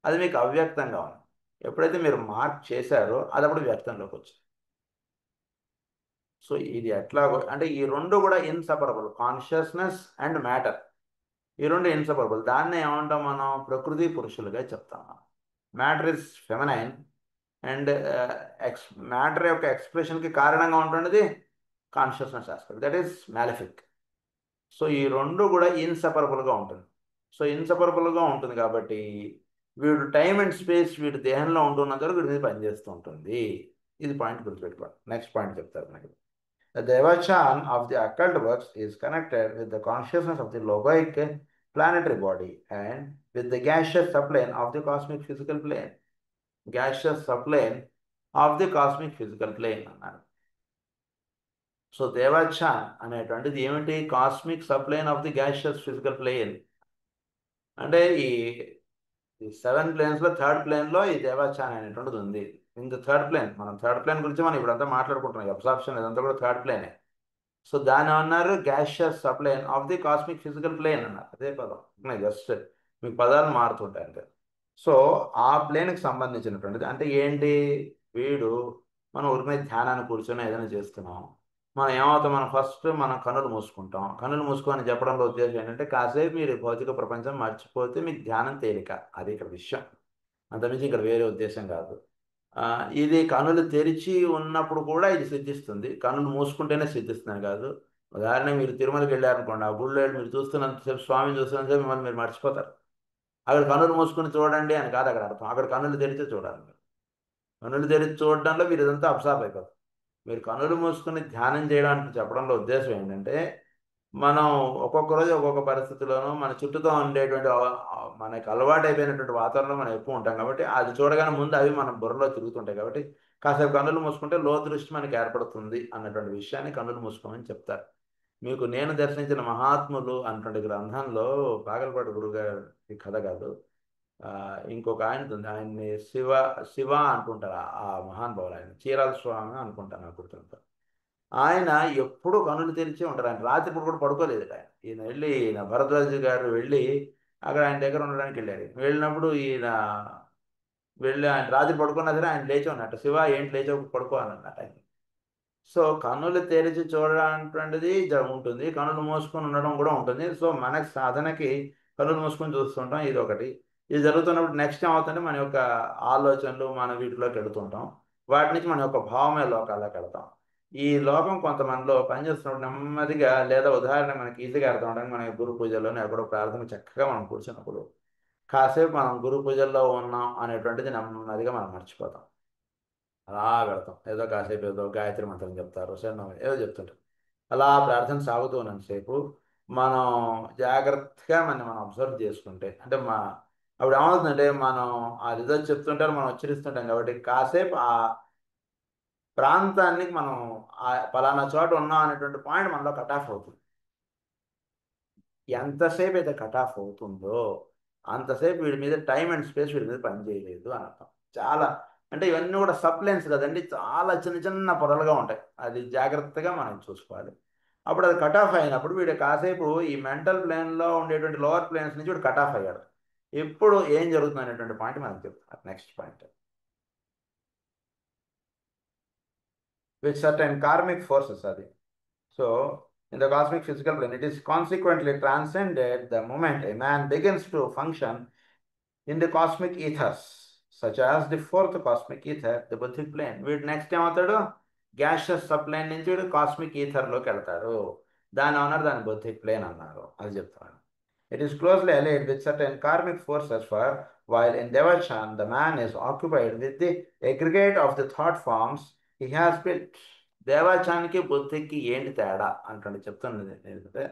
అది మీకు అవ్యక్తంగా ఉంది. ఎప్పుడైతే మీరు మార్క్ చేశారో అది అప్పుడు వ్యక్తంలోకి వచ్చింది. సో ఇది ఎట్లాగో అంటే ఈ రెండు కూడా ఇన్సెపరబుల్ కాన్షియస్నెస్ అండ్ మ్యాటర్ ఈ రెండు ఇన్సెపరబుల్. దాన్ని ఏమంటాం మనం ప్రకృతి పురుషులుగా చెప్తాం. Matter is feminine and matter యొక్క ఎక్స్ప్రెషన్కి కారణంగా ఉంటున్నది consciousness aspect that is malefic. So ఈ రెండు కూడా ఇన్సెపరబుల్గా ఉంటుంది. సో ఇన్సెపరబుల్గా ఉంటుంది కాబట్టి వీడు టైమ్ అండ్ స్పేస్ వీడి దేహంలో ఉంటున్నంత వరకు వీడి మీద పనిచేస్తూ ఉంటుంది. ఇది పాయింట్ గుర్తుపెట్టుకోండి. నెక్స్ట్ పాయింట్ చెప్తారు మనకి. The Devachan of the occult works is connected with the consciousness of the logoic planetary body and with the gaseous subplane of the cosmic physical plane. Gaseous subplane of the cosmic physical plane అన్నారు. So devachan అనేటువంటిది ఏమిటి? Cosmic subplane of the gaseous physical plane. అంటే ఈ 7 ప్లేన్స్లో third ప్లేన్లో ఈ దేవాచాన్ అనేటువంటిది ఉంది. In the third plane మనం థర్డ్ ప్లేన్ గురించి మనం ఇప్పుడంతా మాట్లాడుకుంటున్నాం. అబ్సార్ప్షన్ ఇదంతా కూడా థర్డ్ ప్లేనే. సో దాన్ని అన్నారు gaseous subplane of the cosmic physical plane అన్నారు. అదే పదం. జస్ట్ మీకు పదాలు మారుతుంటాయి అంతే. సో ఆ ప్లేన్కి సంబంధించినటువంటిది అంటే ఏంటి? వీడు మనం ఊరికే ధ్యానాన్ని కూర్చొని ఏదైనా చేస్తున్నాం. మనం ఏమవుతాం? మనం ఫస్ట్ మనం కన్నులు మూసుకుంటాం. కన్నులు మూసుకొని చెప్పడంలో ఉద్దేశం ఏంటంటే కాసేపు మీరు భౌతిక ప్రపంచం మర్చిపోతే మీకు ధ్యానం తేలిక. అది ఇక్కడ విషయం. అంతమించి ఇక్కడ వేరే ఉద్దేశం కాదు. ఇది కన్నులు తెరిచి ఉన్నప్పుడు కూడా ఇది సిద్ధిస్తుంది. కన్నులు మూసుకుంటేనే సిద్ధిస్తుంది కాదు. ఉదాహరణ మీరు తిరుమలకి వెళ్ళారనుకోండి, ఆ గుళ్ళో మీరు చూస్తున్నంతసేపు స్వామిని చూస్తున్నంతసేపు మిమ్మల్ని మీరు మర్చిపోతారు. అక్కడ కన్నులు మూసుకుని చూడండి అని కాదు అక్కడ అర్థం. అక్కడ కన్నులు తెరిచి చూడాలి. మీరు కన్నులు తెరిచి చూడడంలో మీరు ఇదంతా అబ్జర్వ్ అయిపోతారు. మీరు కన్నులు మూసుకుని ధ్యానం చేయడానికి చెప్పడంలో ఉద్దేశం ఏంటంటే మనం ఒక్కొక్క రోజు ఒక్కొక్క పరిస్థితిలోనూ మన చుట్టూతో ఉండేటువంటి మనకి అలవాటు అయిపోయినటువంటి వాతావరణంలో మనం ఎక్కువ ఉంటాం కాబట్టి అది చూడగానే ముందు అవి మన బుర్రలో తిరుగుతుంటాయి కాబట్టి కాసేపు కన్నులు మూసుకుంటే లో దృష్టి మనకి ఏర్పడుతుంది అన్నటువంటి విషయాన్ని కన్నులు మూసుకోమని చెప్తారు. మీకు నేను దర్శించిన మహాత్ములు అన్నటువంటి గ్రంథంలో పాగలపాటి గురుగారి కథ కాదు, ఇంకొక ఆయన ఉంది. ఆయన్ని శివ శివ అంటుంటారు. ఆ మహానుభావులు ఆయన చీరాల స్వామి అనుకుంటాను నాకు గుర్తుంటారు. ఆయన ఎప్పుడూ కన్నులు తెరిచి ఉంటారు. ఆయన రాత్రిపూట కూడా పడుకోలేదు. ఈయన భరద్వాజ గారు వెళ్ళి అక్కడ ఆయన దగ్గర ఉండడానికి వెళ్ళారు. వెళ్ళినప్పుడు ఈయన వెళ్ళి ఆయన రాత్రి పడుకున్నా సరే ఆయన లేచి ఉన్నట్టు శివ ఏంటి లేచి పడుకో అన్నట్టు ఆయన. సో కన్నులు తెరిచి చూడడానికి ఉంటుంది, కన్నులు మూసుకొని ఉండడం కూడా ఉంటుంది. సో మనకి సాధనకి కన్నులు మూసుకొని చూస్తుంటాం, ఇది ఒకటి. ఇది జరుగుతున్నప్పుడు నెక్స్ట్ ఏమవుతుంటే మన యొక్క ఆలోచనలు మన వీటిలోకి వెళుతుంటాం. వాటి నుంచి మన యొక్క భావమే లోకాల్లోకి వెళ్తాం. ఈ లోపం కొంతమందిలో పనిచేస్తున్నప్పుడు నెమ్మదిగా, లేదా ఉదాహరణ మనకి ఈజీగా అర్థం అవడానికి మన గురు పూజల్లోనే ఎక్కడో ప్రార్థన చక్కగా మనం కూర్చున్నప్పుడు కాసేపు మనం గురు పూజల్లో ఉన్నాం అనేటువంటిది నెమ్మదిగా మనం మర్చిపోతాం. అలా వెళ్తాం, ఏదో కాసేపు ఏదో గాయత్రి మంత్రం చెప్తారు, శరణం ఏదో చెప్తుంటారు. అలా ప్రార్థన సాగుతూ ఉన్నంతసేపు మనం జాగ్రత్తగా మనం అబ్జర్వ్ చేసుకుంటే, అంటే అప్పుడు ఏమవుతుందంటే మనం ఆ రిజల్ట్ చెప్తుంటారు, మనం ఉచ్చరిస్తుంటాం కాబట్టి కాసేపు ఆ ప్రాంతానికి మనం ఆ పలానా చోట ఉన్నాం అనేటువంటి పాయింట్ మనలో కట్ ఆఫ్ అవుతుంది. ఎంతసేపు అయితే కట్ ఆఫ్ అవుతుందో అంతసేపు వీడి మీద టైం అండ్ స్పేస్ వీడి మీద పనిచేయలేదు అని అర్థం. చాలా, అంటే ఇవన్నీ కూడా సప్లెన్స్ కదండి, చాలా చిన్న చిన్న పొరలుగా ఉంటాయి, అది జాగ్రత్తగా మనం చూసుకోవాలి. అప్పుడు అది కట్ ఆఫ్ అయినప్పుడు వీడు కాసేపు ఈ మెంటల్ ప్లేన్లో ఉండేటువంటి లోవర్ ప్లేన్స్ నుంచి వీడు కట్ ఆఫ్ అయ్యాడు. ఎప్పుడు ఏం జరుగుతుంది అనేటువంటి పాయింట్ మనకు చెప్తారు. Next point, with certain karmic forces అది. So, in the cosmic physical plane, it is consequently transcended the moment a man begins to function in the cosmic ethers, such as the fourth cosmic ether, the Buddhic plane. వీడు next ఏమవుతాడు, gaseous సబ్ప్లేన్ నుంచి వీడు cosmic ఈథర్లోకి వెళ్తాడు. దాని అన్నారు, దాని buddhic plane అన్నారు, అది చెప్తాను. It is closely allied with certain karmic forces, for while in Devachan the man is occupied with the aggregate of the thought forms he has built. దేవాచాన్కి బుద్ధికి ఏంటి తేడా అంటే చెప్తున్నది ఏంటంటే,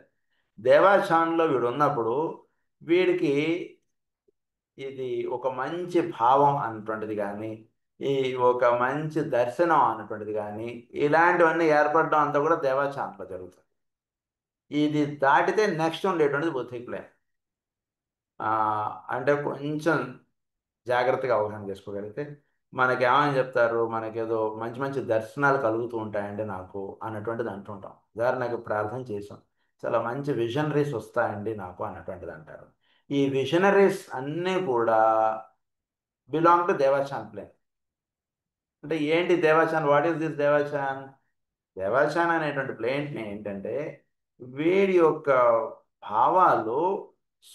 దేవాచాన్లో వీడు ఉన్నప్పుడు వీడికి ఇది ఒక మంచి భావం అన్నటువంటిది కానీ, ఈ ఒక మంచి దర్శనం అన్నటువంటిది కానీ, ఇలాంటివన్నీ ఏర్పడడం అంతా కూడా దేవాచాన్లో జరుగుతుంది. ఇది దాటితే నెక్స్ట్ ఉండేటువంటిది బుద్ధిక్ ప్లేన్. అంటే కొంచెం జాగ్రత్తగా అవగాహన చేసుకోగలిగితే మనకి ఏమని చెప్తారు, మనకేదో మంచి మంచి దర్శనాలు కలుగుతూ ఉంటాయండి నాకు అన్నటువంటిది అంటుంటాం. ఉదాహరణకు ప్రార్థన చేసాం, చాలా మంచి విజనరీస్ వస్తాయండి నాకు అన్నటువంటిది అంటారు. ఈ విజనరీస్ అన్నీ కూడా బిలాంగ్ టు దేవాచాన్ ప్లేన్. అంటే ఏంటి దేవాచాన్, వాట్ ఈస్ దిస్ దేవాచాన్? దేవాచాన్ అనేటువంటి ప్లేన్ ఏంటంటే వీడి యొక్క భావాలు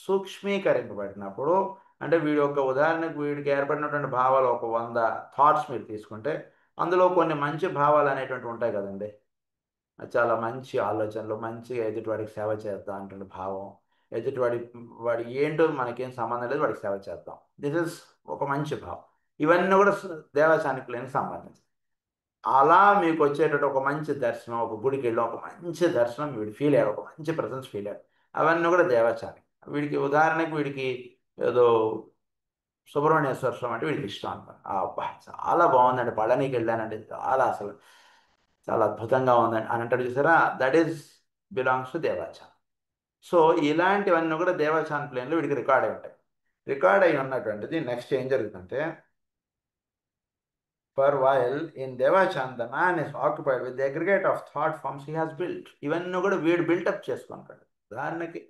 సూక్ష్మీకరింపబడినప్పుడు, అంటే వీడి యొక్క ఉదాహరణకు వీడికి ఏర్పడినటువంటి భావాలు ఒక 100 థాట్స్ మీరు తీసుకుంటే అందులో కొన్ని మంచి భావాలు అనేటువంటి ఉంటాయి కదండి. చాలా మంచి ఆలోచనలు, మంచిగా ఎదుటివాడికి సేవ చేద్దాం అంటే భావం, ఎదుటివాడి వాడి ఏంటో మనకేం సంబంధం లేదు, వాడికి సేవ చేద్దాం, దిస్ ఇస్ ఒక మంచి భావం. ఇవన్నీ కూడా దేవచానికులకి సంబంధించి. అలా మీకు వచ్చేటట్టు ఒక మంచి దర్శనం, ఒక గుడికి వెళ్ళి ఒక మంచి దర్శనం వీడు ఫీల్ అయ్యాడు, ఒక మంచి ప్రజెన్స్ ఫీల్ అయ్యాడు, అవన్నీ కూడా దేవచాని. వీడికి ఉదాహరణకి వీడికి ఏదో సుబ్రహ్మణ్యేశ్వర స్వామి అంటే వీడికి ఇష్టం అనమాట. అబ్బా చాలా బాగుందండి, పళనికి వెళ్ళానండి, చాలా అసలు చాలా అద్భుతంగా ఉందండి అని అంటాడు చూసారా, that is belongs to devachan. So ఇలాంటివన్నీ కూడా దేవాచాన్ ప్లేన్లో వీడికి రికార్డ్ అయి ఉంటాయి. రికార్డ్ అయి ఉన్నటువంటిది నెక్స్ట్ ఏం జరుగుతుందంటే, for while in Devachan, the man is occupied with the aggregate of thought forms he has built. ఇవన్నీ కూడా వీడు బిల్టప్ చేసుకుంటాడు. ఉదాహరణకి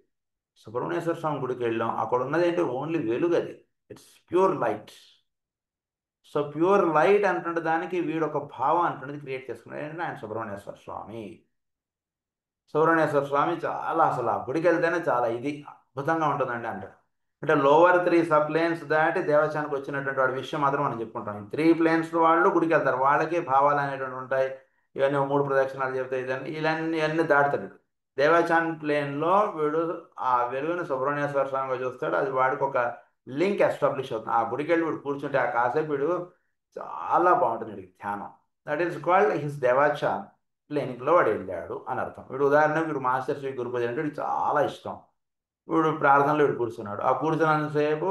సుబ్రహ్మణ్యేశ్వర స్వామి గుడికి వెళ్ళాం, అక్కడ ఉన్నది ఏంటి, ఓన్లీ వెలుగు, అది it's pure light. So pure light అంటుండే దానికి వీడు ఒక భావం అంటున్నది క్రియేట్ చేసుకున్నాడు. ఏంటంటే ఆయన సుబ్రహ్మణ్యేశ్వర స్వామి. సుబ్రహ్మణ్యేశ్వర స్వామి చాలా, అసలు ఆ గుడికి వెళ్తేనే చాలా ఇది అద్భుతంగా ఉంటుందండి అంటాడు. అంటే లోవర్ 3 సబ్ ప్లేన్స్ దాటి దేవచానికి వచ్చినటువంటి వాడి విషయం మాత్రం మనం చెప్పుకుంటాం. 3 ప్లేన్స్ వాళ్ళు గుడికి వెళ్తారు, వాళ్ళకి భావాలు అనేటువంటి ఉంటాయి. ఇవన్నీ 3 ప్రదక్షిణాలు చెబుతాయి, ఇదన్నీ ఇవన్నీ దాటుతాడు. దేవచాన్ ప్లేన్లో వీడు ఆ వెలుగుని సుబ్రహ్మణ్యేశ్వర స్వామిగా చూస్తాడు, అది వాడికి ఒక లింక్ ఎస్టాబ్లిష్ అవుతుంది. ఆ గుడికి వెళ్ళి వీడు కూర్చుంటే ఆ కాసేపు వీడు చాలా బాగుంటుంది వీడికి ధ్యానం. దట్ ఈస్ కాల్డ్ హిస్ దేవాచాన్ ప్లేన్లో వాడు వెళ్ళాడు అని అర్థం. వీడు ఉదాహరణకు వీడు మాస్టర్ శ్రీ గురు పూజ అంటే వీడికి చాలా ఇష్టం. వీడు ప్రార్థనలో వీడు కూర్చున్నాడు, ఆ కూర్చున్నంతసేపు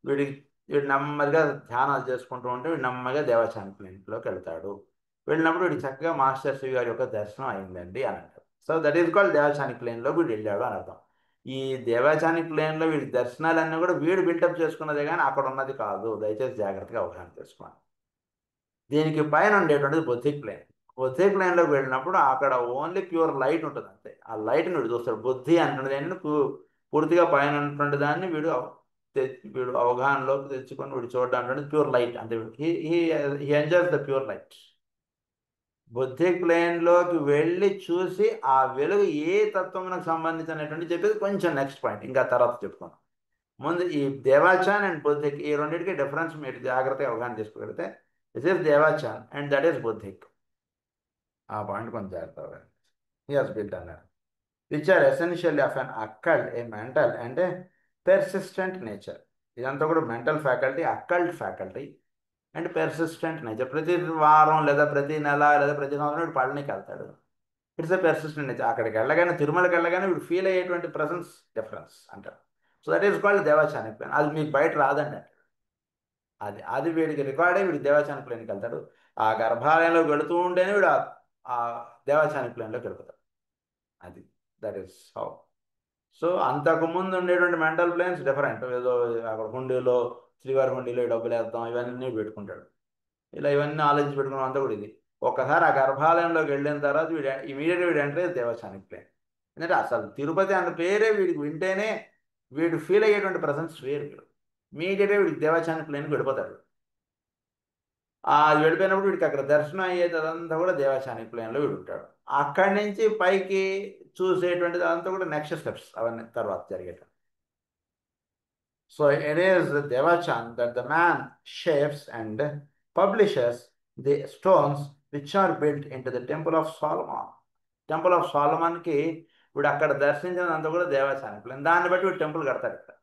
వీడి వీడు నెమ్మదిగా ధ్యానాలు చేసుకుంటూ ఉంటే వీడు నెమ్మదిగా దేవచాని ప్లేన్లోకి వెళ్తాడు. వెళ్ళినప్పుడు వీడికి చక్కగా మాస్టర్ శ్రీ గారి యొక్క దర్శనం అయిందండి అని అంటారు. సో దట్ ఈస్ కాల్డ్ దేవచాని ప్లేన్లో వీడు వెళ్ళాడు అని అర్థం. ఈ దేవచాని ప్లేన్లో వీడి దర్శనాలన్నీ కూడా వీడు బిల్డప్ చేసుకున్నదే కానీ అక్కడ ఉన్నది కాదు, దయచేసి జాగ్రత్తగా అవగాహన చేసుకోండి. దీనికి పైన ఉండేటువంటిది బుద్ధిక్ ప్లేన్. బుద్ధిక్ ప్లేన్లోకి వెళ్ళినప్పుడు అక్కడ ఓన్లీ ప్యూర్ లైట్ ఉంటుంది అంతే. ఆ లైట్ని వీడు చూస్తాడు. బుద్ధి అంటున్నది ఏంటంటే పూర్తిగా పైన ఉన్నటువంటి దాన్ని వీడు అవగాహనలోకి తెచ్చుకొని వీడు చూడడం అంటే ప్యూర్ లైట్ అంటే he enjoys the pure light. Buddhic ప్లేన్లోకి వెళ్ళి చూసి ఆ వెలుగు ఏ తత్వమునకు సంబంధించినటువంటి చెప్పేది కొంచెం నెక్స్ట్ పాయింట్, ఇంకా తర్వాత చెప్పుకున్నాం. ముందు ఈ దేవాచాన్ అండ్ బుద్ధిక్ ఈ రెండింటికి డిఫరెన్స్ మీరు జాగ్రత్తగా అవగాహన చేసుకోగలిగితే, this is devachan and that is buddhic. ఆ పాయింట్ కొంచెం జాగ్రత్తగా హీ హాస్ బిల్ట్ అన్నారు which are essentially of an occult a mental and a persistent nature. ఇదంతా కూడా mental faculty, occult faculty and persistent nature. ప్రతి వారం లేదా ప్రతి నెల లేదా ప్రతి సంవత్సరం వీడు పళనికి వెళ్తాడు. It's a persistent nature. అక్కడికి వెళ్ళగానే, తిరుమలకి వెళ్ళగానే వీడు ఫీల్ అయ్యేటువంటి ప్రజెన్స్ డిఫరెన్స్ అంటారు. So that is called devachanic plane. అది మీకు బయట రాదండి. అది అది వీడికి రికార్డే. వీడి దేవాచానిక్ ప్లేన్కి వెళ్తాడు. ఆ గర్భాలయంలోకి వెళుతూ ఉంటేనే వీడు ఆ దేవాచానిక్ ప్లేన్లోకి వెళ్ళిపోతాడు. అది దట్ ఈస్ హౌ. సో అంతకుముందు ఉండేటువంటి మెంటల్ ప్లేన్స్ డిఫరెంట్. ఏదో అక్కడ హుండీలో, శ్రీవారి హుండీలో ఈ డబ్బులు వేద్దాం ఇవన్నీ పెట్టుకుంటాడు. ఇలా ఇవన్నీ ఆలోచించి పెట్టుకున్నాం అంతా కూడా ఇది. ఒక్కసారి ఆ గర్భాలయంలోకి వెళ్ళిన తర్వాత వీడు ఇమీడియట్గా వీడు ఎంటర్ అయ్యేది దేవస్థానికి ప్లేన్. ఎందుకంటే అసలు తిరుపతి అన్న పేరే వీడికి వింటేనే వీడు ఫీల్ అయ్యేటువంటి ప్రజెన్స్ వేరు. వీడు ఇమీడియట్గా వీడికి దేవస్థానికి ప్లేన్కి వెళ్ళిపోతాడు. అది వెళ్ళిపోయినప్పుడు వీడికి అక్కడ దర్శనం అయ్యేది అదంతా కూడా దేవస్థానికి ప్లేన్లో వీడు ఉంటాడు. అక్కడి నుంచి పైకి చూసేటువంటిది అదంతా కూడా నెక్స్ట్ స్టెప్స్ అవన్నీ తర్వాత జరిగేట. So it is Devachan that the man shapes and publishes the stones which are built into the Temple of Solomon. Temple of సాలమన్కి వీడు అక్కడ దర్శించినంత కూడా దేవస్థానం ప్లేన్. దాన్ని బట్టి వీడు టెంపుల్ కడతాడు ఇక్కడ.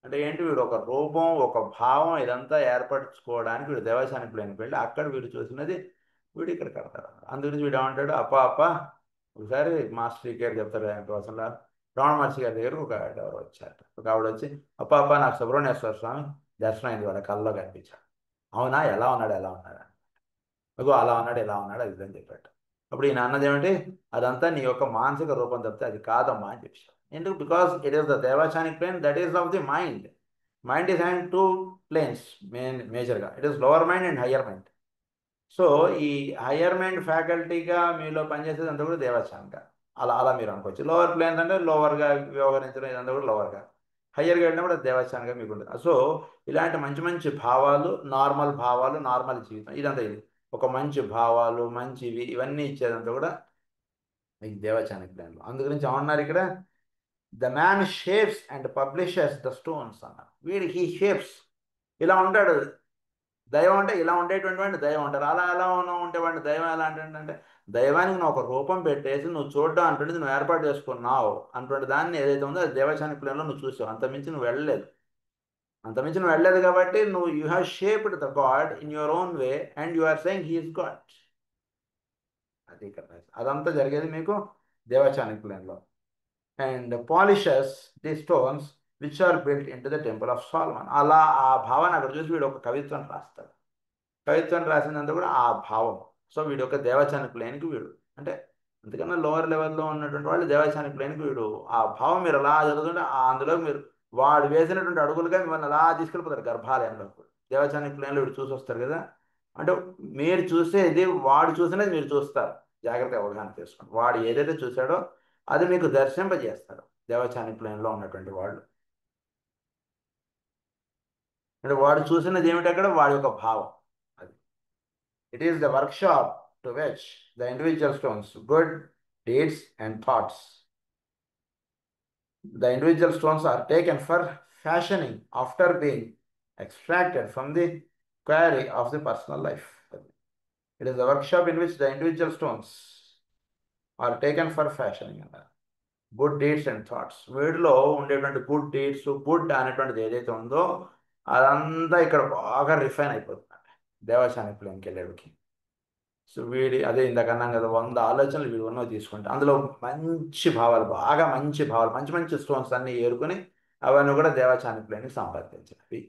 అంటే ఏంటి, వీడు ఒక రూపం, ఒక భావం ఇదంతా ఏర్పరచుకోవడానికి వీడు దేవస్థానం ప్లేన్కి వెళ్ళి అక్కడ వీడు చూసినది వీడు ఇక్కడ కడతాడు. అందుగురించి వీడు ఏమంటాడు, అప్ప ఒకసారి మాస్టర్ గారు చెప్తారు ఆయన కోసంలో రమణ మహర్షి గారి దగ్గర ఒక ఎవరు వచ్చారు. ఒక ఆవిడ వచ్చి అప్ప నాకు సుబ్రహ్మణ్యేశ్వర స్వామి దర్శనం అయింది, వాళ్ళ కళ్ళలో కనిపించాడు. అవునా, ఎలా ఉన్నాడు అగో అలా ఉన్నాడు, ఎలా ఉన్నాడు, అది ఇదని చెప్పాడు. అప్పుడు ఈయన అన్నది ఏమిటి, అదంతా నీ యొక్క మానసిక రూపం తప్పితే అది కాదమ్మా అని చెప్పాడు. ఎందుకు, because it is the devachanic plane, that is of the mind. Mind is hand two planes మేజర్గా. It is lower mind and higher mind. So ఈ హయ్యర్ మైండ్ ఫ్యాకల్టీగా మీలో పనిచేసేది అంతా కూడా దేవచానిక. అలా అలా మీరు అనుకోవచ్చు. లోవర్ ప్లేన్స్ అంటే లోవర్గా వ్యవహరించడం ఇదంతా కూడా లోవర్గా. హయ్యర్గా వెళ్ళినప్పుడు అది దేవచానిగా మీకు ఉంటుంది. సో ఇలాంటి మంచి మంచి భావాలు, భావాలు, నార్మల్ జీవితం ఇదంతా ఇది ఒక మంచి భావాలు, మంచివి ఇవన్నీ ఇచ్చేదంతా కూడా మీకు దేవచానిక్ ప్లేన్లో. అందు గురించి ఏమన్నారు ఇక్కడ, the man shapes and publishes the stones అన్నారు. వీడి హీ షేప్స్, ఇలా ఉంటాడు. దైవం అంటే ఇలా ఉండేటువంటి వాడిని దైవం అంటారు. అలా ఎలా ఉండేవాడిని దైవం ఎలా అంటే, దైవానికి నువ్వు ఒక రూపం పెట్టేసి నువ్వు చూడడం అంటుంది నువ్వు ఏర్పాటు చేసుకున్నావు అటువంటి దాన్ని ఏదైతే ఉందో అది దేవచానిక్ ప్లేన్లో నువ్వు చూసావు. అంతమించి నువ్వు వెళ్ళలేదు. కాబట్టి నువ్వు you have shaped the god in your own way and you are saying he is god. అది ఇక్కడ అదంతా జరిగేది మీకు దేవచానిక్ ప్లేన్లో. And polishes the stones which are built in to the temple of Solomon. అలా ఆ భావాన్ని అక్కడ చూసి వీడు ఒక కవిత్వం రాస్తాడు. కవిత్వం రాసిందంతా కూడా ఆ భావం. సో వీడు ఒక దేవచానిక్ ప్లేన్కి వీడు అంటే అంతకన్నా లోవర్ లెవెల్లో ఉన్నటువంటి వాళ్ళు దేవచానిక్ ప్లేన్కి వీడు ఆ భావం మీరు అలా జరుగుతుంటే అందులో మీరు వాడు వేసినటువంటి అడుగులుగా మిమ్మల్ని అలా తీసుకెళ్ళిపోతారు గర్భాలయంలో. దేవచానిక్ ప్లేన్లో వీడు చూసి వస్తారు కదా. అంటే మీరు చూసేది వాడు చూసినది మీరు చూస్తారు. జాగ్రత్తగా అవగాహన చేసుకోండి. వాడు ఏదైతే చూశాడో అది మీకు దర్శింపజేస్తాడు దేవచానిక్ ప్లేన్లో ఉన్నటువంటి వాళ్ళు. అంటే వాడు చూసినది ఏమిటి అక్కడ, వాడి యొక్క భావం. అది it is the workshop to which the individual stones good deeds and thoughts. The individual stones are taken for fashioning after being extracted from the quarry of the personal life. It is a workshop in which the individual stones are taken for fashioning good deeds and thoughts. వీడిలో ఉండేటువంటి good deeds, good అనేటువంటిది ఏదైతే ఉందో అదంతా ఇక్కడ బాగా refine అయిపోతుంది దేవచానిక్ ప్లేన్కి వెళ్ళేటికి. So వీడి అదే ఇందాక అన్నాం కదా, 100 ఆలోచనలు వీడు ఉన్నవి తీసుకుంటే అందులో మంచి భావాలు, బాగా మంచి భావాలు, మంచి మంచి స్టోన్స్ అన్నీ ఏరుకొని అవన్నీ కూడా దేవచానిక్ ప్లేన్కి సంపాదించినవి.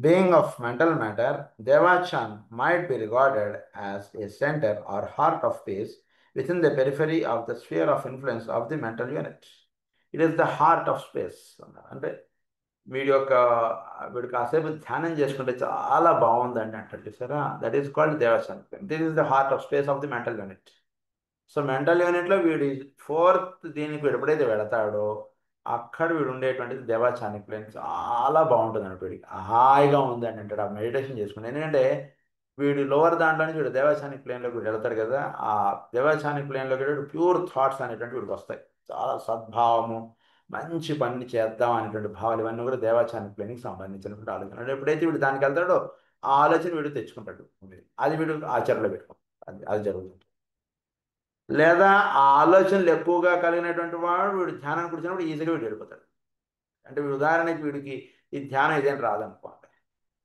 Being of mental matter, Devachan might be regarded as a center or heart of peace within the periphery of the sphere of influence of the mental unit. It is the heart of space. అంటే వీడు కాసేపు ధ్యానం చేసుకుంటే చాలా బాగుందండి అంటే సరే, that is called devachan. This is the heart of space of the mental unit. So mental యూనిట్లో వీడి 4th దీనికి వీడు ఎప్పుడైతే వెళతాడో అక్కడ వీడు ఉండేటువంటిది దేవచానిక్ ప్లేన్. చాలా బాగుంటుంది అన్నట్టు, వీడికి హాయిగా ఉందని అంటాడు ఆ మెడిటేషన్ చేసుకుంటే. ఎందుకంటే వీడు లోవర్ దాంట్లో నుంచి వీడు దేవచానిక్ ప్లేన్లోకి వీడు వెళ్తాడు కదా. ఆ దేవచానిక్ ప్లేన్లోకి వీడు ప్యూర్ థాట్స్ అనేటువంటి వీడికి వస్తాయి. చాలా సద్భావము, మంచి పని చేద్దాం అనేటువంటి భావాలు ఇవన్నీ కూడా దేవచానిక్ ప్లేన్కి సంబంధించినటువంటి ఆలోచన. ఎప్పుడైతే వీడు దానికి వెళ్తాడో ఆ ఆలోచన వీడు తెచ్చుకుంటాడు, అది వీడు ఆచరణలో పెట్టుకుంటాడు, అది జరుగుతుంది. లేదా ఆ ఆలోచనలు ఎక్కువగా కలిగినటువంటి వాడు వీడు ధ్యానానికి కూర్చున్నప్పుడు ఈజీగా వీడు వెళ్ళిపోతాడు. అంటే వీడు ఉదాహరణకి వీడికి ఈ ధ్యానం ఇదేం రాదనుకోండి,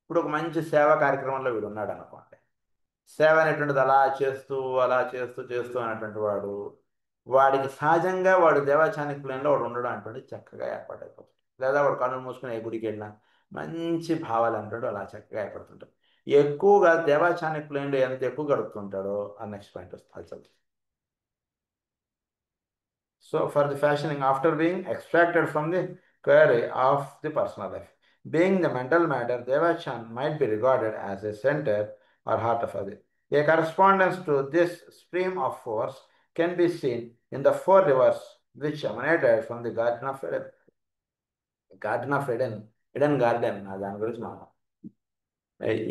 ఇప్పుడు ఒక మంచి సేవా కార్యక్రమంలో వీడు ఉన్నాడు అనుకోండి, సేవ అనేటువంటిది అలా చేస్తూ అలా చేస్తూ చేస్తూ అనేటువంటి వాడు, వాడికి సహజంగా వాడు దేవాచానికులంలో వాడు ఉండడం అనేటువంటి చక్కగా ఏర్పాటైపోతుంది. లేదా వాడు కన్ను మూసుకుని ఏ గుడికి వెళ్ళినా మంచి భావాలు అనేటువంటి అలా చక్కగా ఏర్పడుతుంటాయి. ఎక్కువగా దేవాచానికులంలో ఎంత ఎక్కువ గడుపుతుంటాడో ఆ నెక్స్ట్ పాయింట్ వస్తుంది. So, for the fashioning, after being extracted from the query of the personal life, being the mental matter, Devachan might be regarded as a center or heart of it. A correspondence to this stream of force can be seen in the four rivers which emanated from the Garden of Eden. Garden of Eden, Eden Garden, దాని గురించి మనం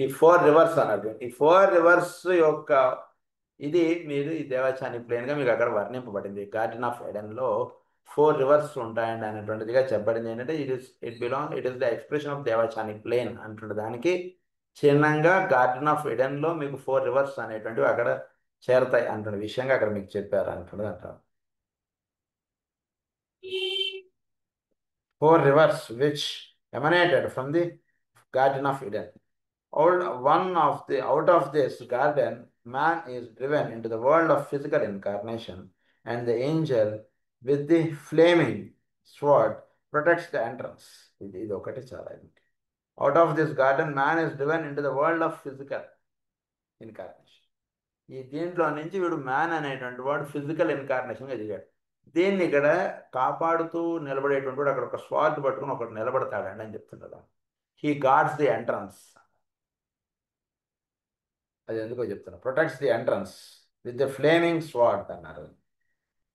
ఈ four reverse అన్నట్టు, ఈ four reverse యొక్క ఇది మీరు ఈ దేవచాని ప్లేన్గా మీకు అక్కడ వర్ణింపబడింది. గార్డెన్ ఆఫ్ ఎడెన్లో ఫోర్ రివర్స్ ఉంటాయండి అనేటువంటిదిగా చెప్పబడింది. ఏంటంటే it is the expression of devachanic plane అంటుండే దానికి చిన్నంగా గార్డెన్ ఆఫ్ ఎడెన్లో మీకు ఫోర్ రివర్స్ అనేటువంటివి అక్కడ చేరతాయి అంటున్న విషయంగా అక్కడ మీకు చెప్పారు అంటున్నది అంటారు. Four rivers which emanated from the Garden of Eden. Out of this garden, man is driven into the world of physical incarnation, and the angel with the flaming sword protects the entrance. ఇది ఒకటి చాలా. Out of this garden, man is driven into the world of physical incarnation. ఈ దీంట్లో నుంచి వీడు man అనేటువంటి వాడు physical ఇన్కార్నేషన్గా దిగాడు. దీన్ని ఇక్కడ కాపాడుతూ నిలబడేటువంటి వాడు అక్కడ ఒక స్వార్థ పట్టుకుని ఒకటి నిలబడతాడండి అని చెప్తుండదా. హీ గార్డ్స్ ది ఎంట్రన్స్, అది ఎందుకో చెప్తున్నా, protects the entrance with the flaming sword అన్నారు,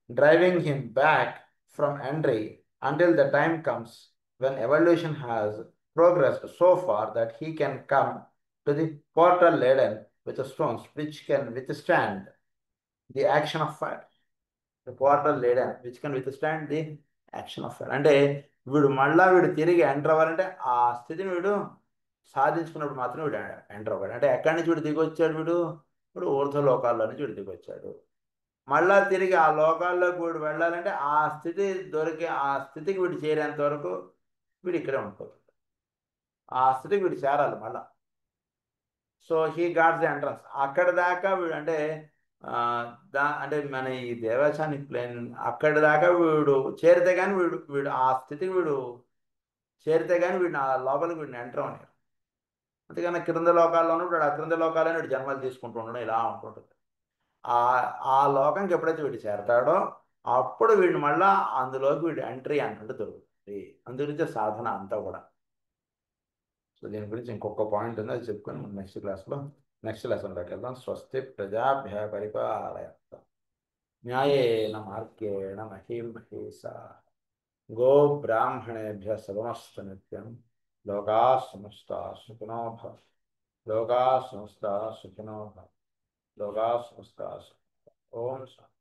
driving him back from entry until the time comes when evolution has progressed so far that he can come to the portal laden with the stones which can withstand the action of fire. The portal laden which can withstand the action of fire. అంటే వీడు తిరిగి enter అవ్వాలంటే ఆ స్థితిని వీడు సాధించుకున్నప్పుడు మాత్రం వీడు enter అవ్వడు. అంటే ఎక్కడి నుంచి వీడు దిగి వచ్చాడు, వీడు ఊర్ధ్వ లోకాల్లో నుంచి వీడు దిగి వచ్చాడు. మళ్ళా తిరిగి ఆ లోకాల్లోకి వీడు వెళ్ళాలంటే ఆ స్థితికి వీడు చేరేంత వరకు వీడు ఇక్కడే ఉండిపోతుంది. ఆ స్థితికి వీడు చేరాలి మళ్ళా. So he guards the entrance. అక్కడ దాకా వీడు అంటే మన ఈ దేవచాని ప్లేన్ అక్కడి దాకా వీడు చేరితే కానీ వీడు ఆ స్థితికి వీడు చేరితే కానీ వీడిని ఆ లోపలికి వీడిని ఎంటర్ అయ్యారు. అంతేగాని క్రింద లోకాల్లో ఉన్నప్పుడు ఆ క్రింద లోకాలను వీడు జన్మలు తీసుకుంటూ ఉండడం ఇలా ఉంటుంటుంది. ఆ ఆ లోకంకి ఎప్పుడైతే వీడు చేరతాడో అప్పుడు వీడిని మళ్ళా అందులోకి వీడు ఎంట్రీ అంటుంటే దొరుకుతుంది. అందుగురించి సాధన అంతా కూడా. సో దీని గురించి ఇంకొక పాయింట్ ఉంది, అది చెప్పుకొని మనం నెక్స్ట్ లెసన్లోకి వెళ్దాం. స్వస్తి ప్రజాభ్య పరిపాలయంతాం న్యాయేన మార్గేణ మహీం మహీసా గో బ్రాహ్మణేభ్య శుభమస్తు నిత్యం. లోకా సమస్తా సుఖినో భవంతు. లోకా సమస్తా సుఖినో భవంతు. లోకా సమస్తా సుఖినో భవంతు. ఓం శాంతి.